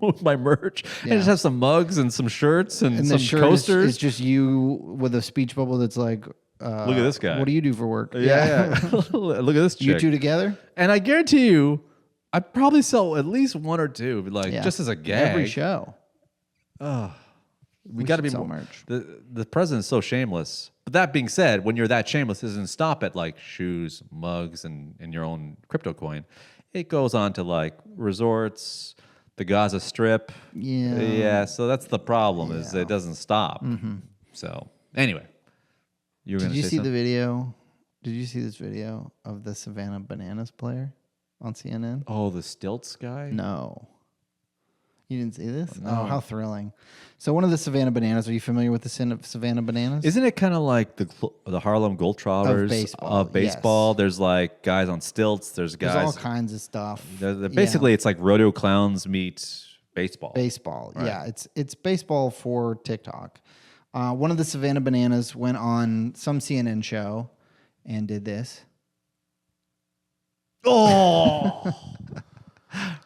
with my merch. Yeah. And just have some mugs and some shirts and some coasters.
It's just you with a speech bubble that's like...
look at this guy.
What do you do for work?
Yeah. Look at this chick.
You two together?
And I guarantee you, I'd probably sell at least 1 or 2, just as a gag.
Every show.
We got to be more merch. The president's so shameless. But that being said, when you're that shameless, it doesn't stop at like shoes, mugs, and your own crypto coin. It goes on to like resorts, the Gaza Strip.
Yeah.
Yeah. So that's the problem is it doesn't stop. Mm-hmm. So anyway.
Did you see the video? Did you see this video of the Savannah Bananas player on CNN?
Oh, the stilts guy?
No. You didn't see this?
No.
Oh, how thrilling. So one of the Savannah Bananas, are you familiar with the sin of Savannah Bananas?
Isn't it kind of like the Harlem Globetrotters
Of baseball,
Yes. There's like guys on stilts. There's guys.
There's all kinds of stuff.
Basically, it's like rodeo clowns meet baseball.
Baseball,
Right.
yeah. It's baseball for TikTok. One of the Savannah Bananas went on some CNN show and did this.
Oh,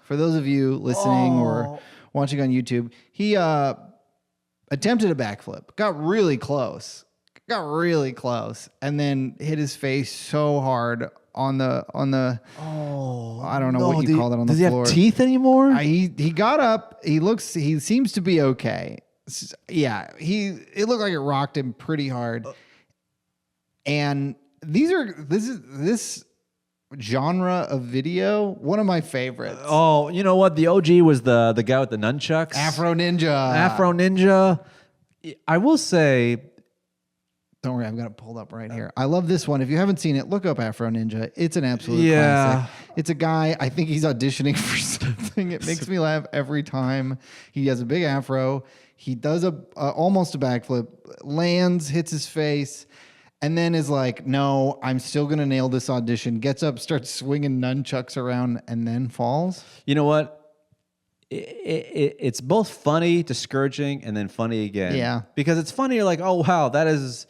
For those of you listening or watching on YouTube, he attempted a backflip, got really close, and then hit his face so hard on the. I don't know what you call that on the floor.
Does he have teeth anymore?
He got up. He seems to be okay. Yeah, it looked like it rocked him pretty hard. And this genre of video, one of my favorites.
Oh, you know what? The OG was the guy with the nunchucks.
Afro Ninja.
I will say,
Don't worry, I've got it pulled up right here. I love this one. If you haven't seen it, look up Afro Ninja. It's an absolute classic. It's a guy, I think he's auditioning for something. It makes me laugh every time. He has a big afro. He does almost a backflip, lands, hits his face, and then is like, no, I'm still going to nail this audition. Gets up, starts swinging nunchucks around, and then falls.
you know what? It's both funny, discouraging, and then funny again.
Yeah.
Because it's funny, you're like, oh, wow, that is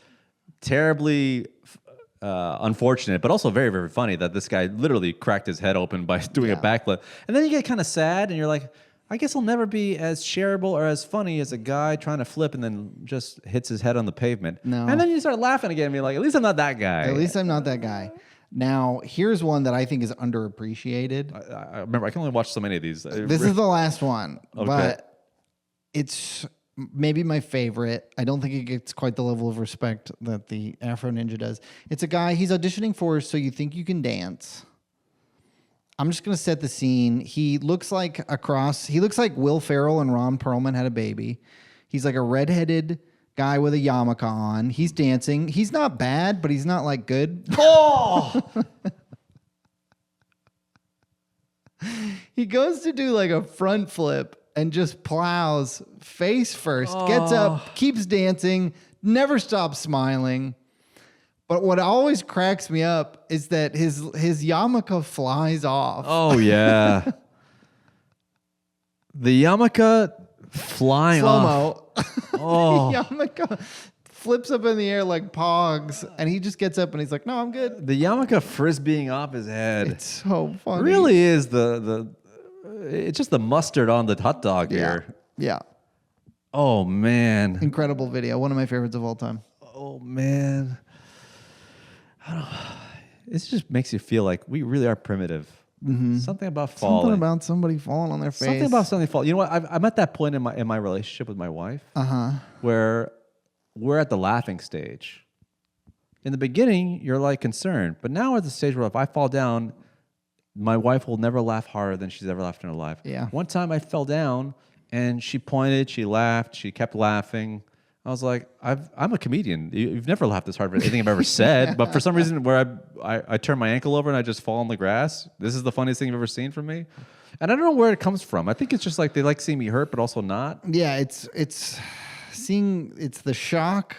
terribly unfortunate, but also very, very funny that this guy literally cracked his head open by doing a backflip. And then you get kind of sad, and you're like, I guess I'll never be as shareable or as funny as a guy trying to flip and then just hits his head on the pavement.
No.
And then you start laughing again and be like, at least I'm not that guy.
At least I'm not that guy. Now, here's one that I think is underappreciated.
I remember, I can only watch so many of these.
This is the last one,
Okay.
but it's maybe my favorite. I don't think it gets quite the level of respect that the Afro Ninja does. It's a guy he's auditioning for So You Think You Can Dance. I'm just going to set the scene. He looks like Will Ferrell and Ron Perlman had a baby. He's like a redheaded guy with a yarmulke on. He's dancing. He's not bad, but he's not like good.
Oh!
He goes to do like a front flip and just plows face first, gets up, keeps dancing, never stops smiling. But what always cracks me up is that his yarmulke flies off.
Oh, yeah. The yarmulke flying off.
Slow-mo.
Oh.
The yarmulke flips up in the air like pogs, and he just gets up and he's like, no, I'm good.
The yarmulke frisbeeing off his head.
It's so funny.
Really is it's just the mustard on the hot dog here.
Yeah.
Oh, man.
Incredible video. One of my favorites of all time.
Oh, man. It just makes you feel like we really are primitive. Mm-hmm. Something about falling.
Something about somebody falling on their face.
Something about something falling. You know what? I'm at that point in my relationship with my wife where we're at the laughing stage. In the beginning, you're like concerned, but now we're at the stage where if I fall down, my wife will never laugh harder than she's ever laughed in her life.
Yeah.
One time I fell down and she pointed, she laughed, she kept laughing. I was like, I'm a comedian. You've never laughed this hard for anything I've ever said. But for some reason, where I turn my ankle over and I just fall on the grass, this is the funniest thing you've ever seen from me. And I don't know where it comes from. I think it's just like they like seeing me hurt, but also not.
Yeah, it's the shock.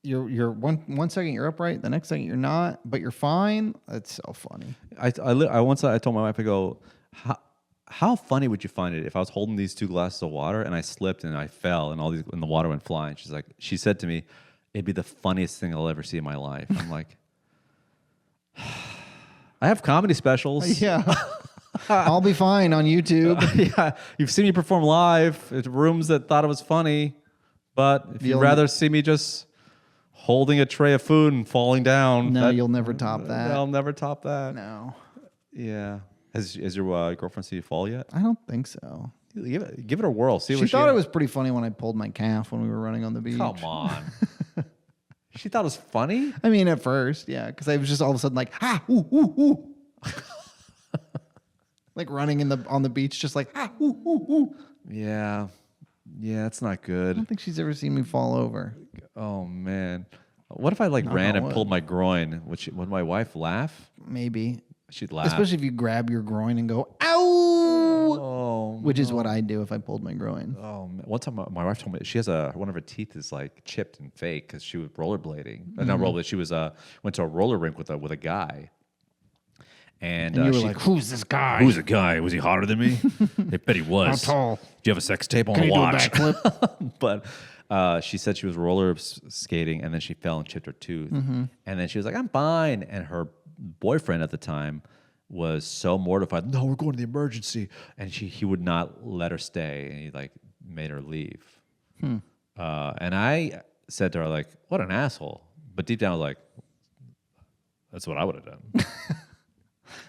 You're one second you're upright, the next second you're not, but you're fine. That's so funny.
I told my wife, I go, how funny would you find it if I was holding these 2 glasses of water and I slipped and I fell and and the water went flying? She said to me, it'd be the funniest thing I'll ever see in my life. I'm like, I have comedy specials.
Yeah. I'll be fine on YouTube.
Yeah, you've seen me perform live at rooms that thought it was funny, but if you'd rather see me just holding a tray of food and falling down,
No, you'll never top that.
I'll never top that.
No.
Yeah. Has your girlfriend seen you fall yet?
I don't think so.
Give it a whirl. See
She
what
thought it was pretty funny when I pulled my calf when we were running on the beach.
Come on. She thought it was funny?
I mean, at first, yeah, because I was just all of a sudden like, ooh, ooh, ooh. Like running on the beach, just like, ooh, ooh, ooh.
Yeah. Yeah, that's not
I
good.
don't think she's ever seen me fall over.
Oh, man. What if I ran and pulled my groin? Would my wife laugh?
Maybe.
She'd laugh.
Especially if you grab your groin and go, ow!
Oh,
which is what I do if I pulled my groin.
Oh, man. One time my wife told me she has one of her teeth is like chipped and fake because she was rollerblading. Not rollerblading. She was went to a roller rink with a guy. And
you were
she,
like, "Who's this guy?
Who's the guy? Was he hotter than me? I bet he was.
How tall?
Do you have a sex tape on
Can
the
he do a
watch?"
backflip?
But she said she was roller skating and then she fell and chipped her tooth. And then she was like, "I'm fine." And her boyfriend at the time was so mortified. "No, we're going to the emergency." And he would not let her stay. And he like made her leave. And I said to her like, "What an asshole." But deep down I was like, that's what I would have done.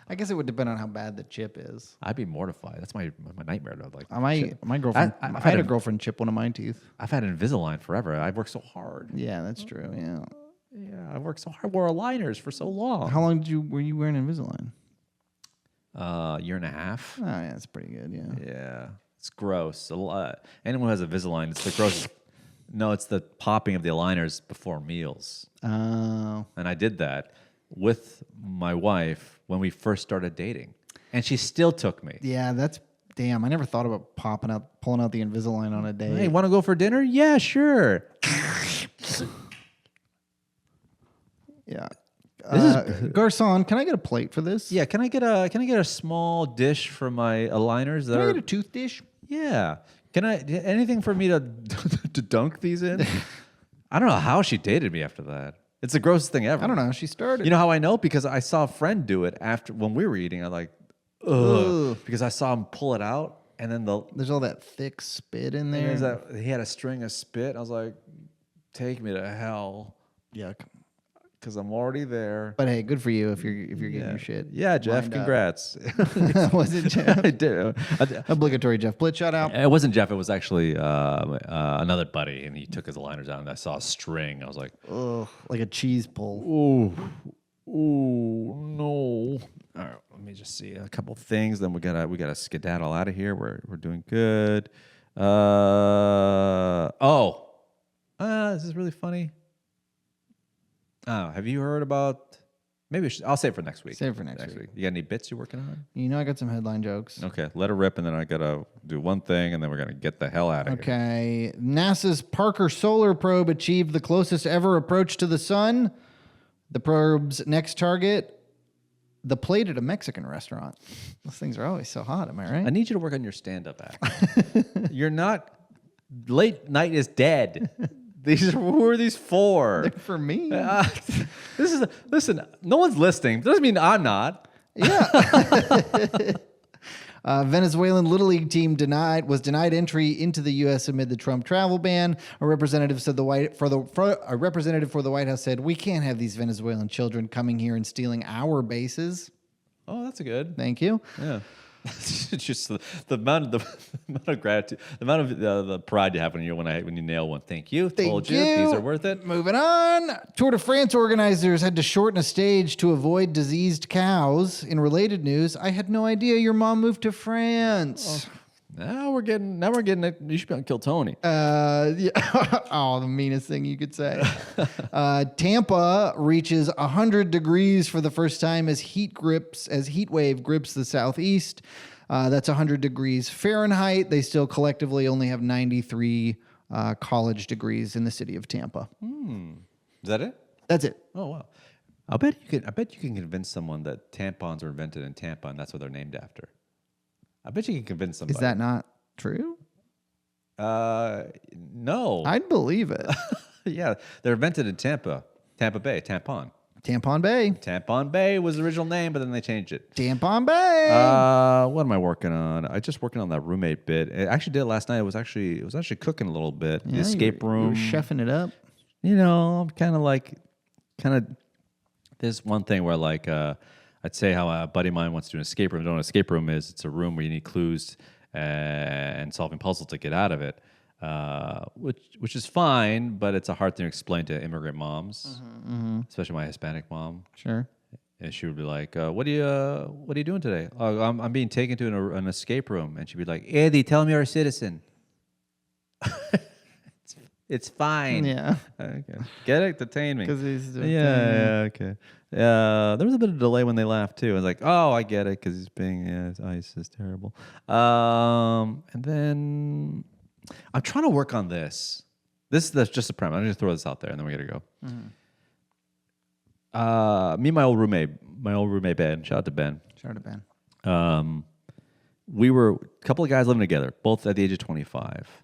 I guess it would depend on how bad the chip is.
I'd be mortified. That's my nightmare. Though. Like
My girlfriend, I had a girlfriend chip one of my teeth.
I've had Invisalign forever. I've worked so hard.
Yeah, that's true. Yeah.
Yeah, I worked so hard. I wore aligners for so long.
How long were you wearing Invisalign?
Year and a half.
Oh, yeah, that's pretty good. Yeah.
Yeah, it's gross. Anyone who has Invisalign, it's the gross. No, it's the popping of the aligners before meals.
Oh.
And I did that with my wife when we first started dating, and she still took me.
Yeah, that's damn. I never thought about pulling out the Invisalign on a date.
Hey, want to go for dinner? Yeah, sure.
Yeah. Garcon, can I get a plate for this?
Yeah, can I get a small dish for my aligners?
Can I get a tooth dish?
Yeah. Can I anything for me to to dunk these in? I don't know how she dated me after that. It's the grossest thing ever.
I don't know. She started.
You know how I know? Because I saw a friend do it after when we were eating. I like, ugh, because I saw him pull it out, and then
there's all that thick spit in there.
He had a string of spit. I was like, take me to hell.
Yuck.
Because I'm already there.
But hey, good for you if you're getting your shit.
Yeah, Jeff, congrats.
Was it Jeff?
I did.
Obligatory Jeff Blitz shout out.
It wasn't Jeff. It was actually another buddy, and he took his aligners out, and I saw a string. I was like,
ugh, like a cheese pull.
Ooh, no. All right, let me just see a couple things. Then we gotta skedaddle out of here. We're doing good. This is really funny. Oh, have you heard about? Maybe I'll save it for next week.
Save it for next week.
You got any bits you're working on?
You know, I got some headline jokes.
Okay, let her rip, and then I gotta do one thing, and then we're gonna get the hell out of here.
Okay, NASA's Parker Solar Probe achieved the closest ever approach to the sun. The probe's next target, the plate at a Mexican restaurant. Those things are always so hot. Am I right?
I need you to work on your stand-up act. You're not. Late night is dead. Who are these for?
They're for me.
Listen. No one's listening. Doesn't mean I'm not.
Yeah. Venezuelan Little League team was denied entry into the U.S. amid the Trump travel ban. A representative for the White House said, "We can't have these Venezuelan children coming here and stealing our bases."
Oh, that's good.
Thank you.
Yeah. It's just the amount of gratitude, the amount of the pride you have when you nail one. Thank you. Told you. These are worth it.
Moving on. Tour de France organizers had to shorten a stage to avoid diseased cows. In related news, I had no idea your mom moved to France.
Now we're getting it. You should be on Kill Tony.
Yeah. Oh, the meanest thing you could say. Tampa reaches 100 degrees for the first time as heat wave grips the southeast. That's 100 degrees Fahrenheit. They still collectively only have 93 college degrees in the city of Tampa.
Is that it?
That's it.
Oh wow. I bet you can convince someone that tampons were invented in Tampa and that's what they're named after. I bet you can convince somebody.
Is that not true?
No.
I'd believe it.
Yeah, they're invented in Tampa Bay, tampon.
Tampon Bay.
Tampon Bay was the original name, but then they changed it.
Tampon Bay.
What am I working on? I just working on that roommate bit. I actually did it last night. It was actually cooking a little bit.
Yeah,
the escape room.
You were chefing it up.
You know, I'm kind of. There's one thing where I'd say how a buddy of mine wants to do an escape room. I don't know what an escape room is. It's a room where you need clues and solving puzzles to get out of it, which is fine, but it's a hard thing to explain to immigrant moms, especially my Hispanic mom.
Sure.
And she would be like, "What are you doing today?" "Oh, I'm being taken to an escape room." And she'd be like, "Eddie, tell me you're a citizen." It's fine.
Yeah.
Okay. Get it? Detain me.
Because he's
Okay. There was a bit of delay when they laughed too. I was like, oh, I get it because he's being his ice is terrible. And then I'm trying to work on this. That's just a premise. I'm just throw this out there, and then we gotta go. Me and my old roommate Ben. Shout out to Ben.
Shout out to Ben.
We were a couple of guys living together, both at the age of 25,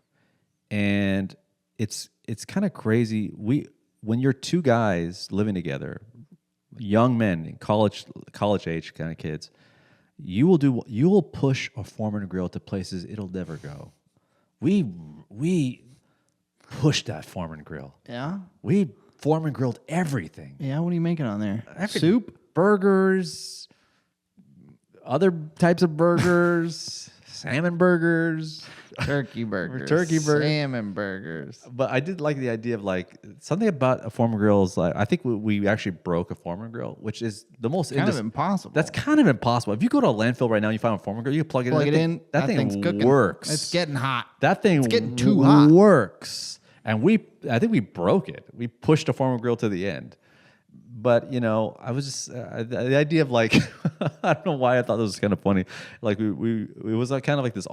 and it's kind of crazy. When you're two guys living together, young men, college age kind of kids, you will push a Foreman grill to places it'll never go. We pushed that Foreman grill.
Yeah.
We Foreman grilled everything.
Yeah. What are you making on there?
Soup, burgers, other types of burgers, salmon burgers.
Turkey burgers. Salmon burgers.
But I did like the idea of like something about a Foreman grill is like I think we actually broke a Foreman grill, which is the most
kind of impossible.
That's kind of impossible. If you go to a landfill right now and you find a Foreman grill, you can plug it in. That thing
cooking.
Works.
It's getting hot.
That thing
it's getting too hot.
Works. And I think we broke it. We pushed a Foreman grill to the end. But, I was just, the idea of like, I don't know why I thought this was kind of funny. Like it was like kind of like this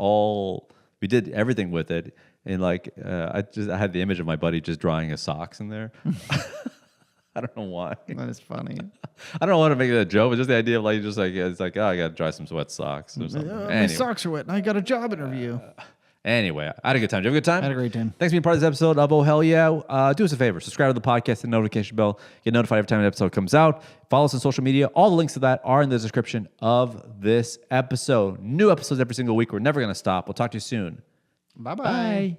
we did everything with it. And like, I had the image of my buddy just drying his socks in there. I don't know why.
That is funny.
I don't want to make it a joke, but just the idea of like, just like, it's like, oh, I got to dry some wet socks or something.
My socks are wet and I got a job interview.
Anyway, I had a good time. Did you have a good time?
I had a great time.
Thanks for being part of this episode of Oh Hell Yeah. Do us a favor. Subscribe to the podcast and the notification bell. Get notified every time an episode comes out. Follow us on social media. All the links to that are in the description of this episode. New episodes every single week. We're never going to stop. We'll talk to you soon.
Bye-bye.
Bye.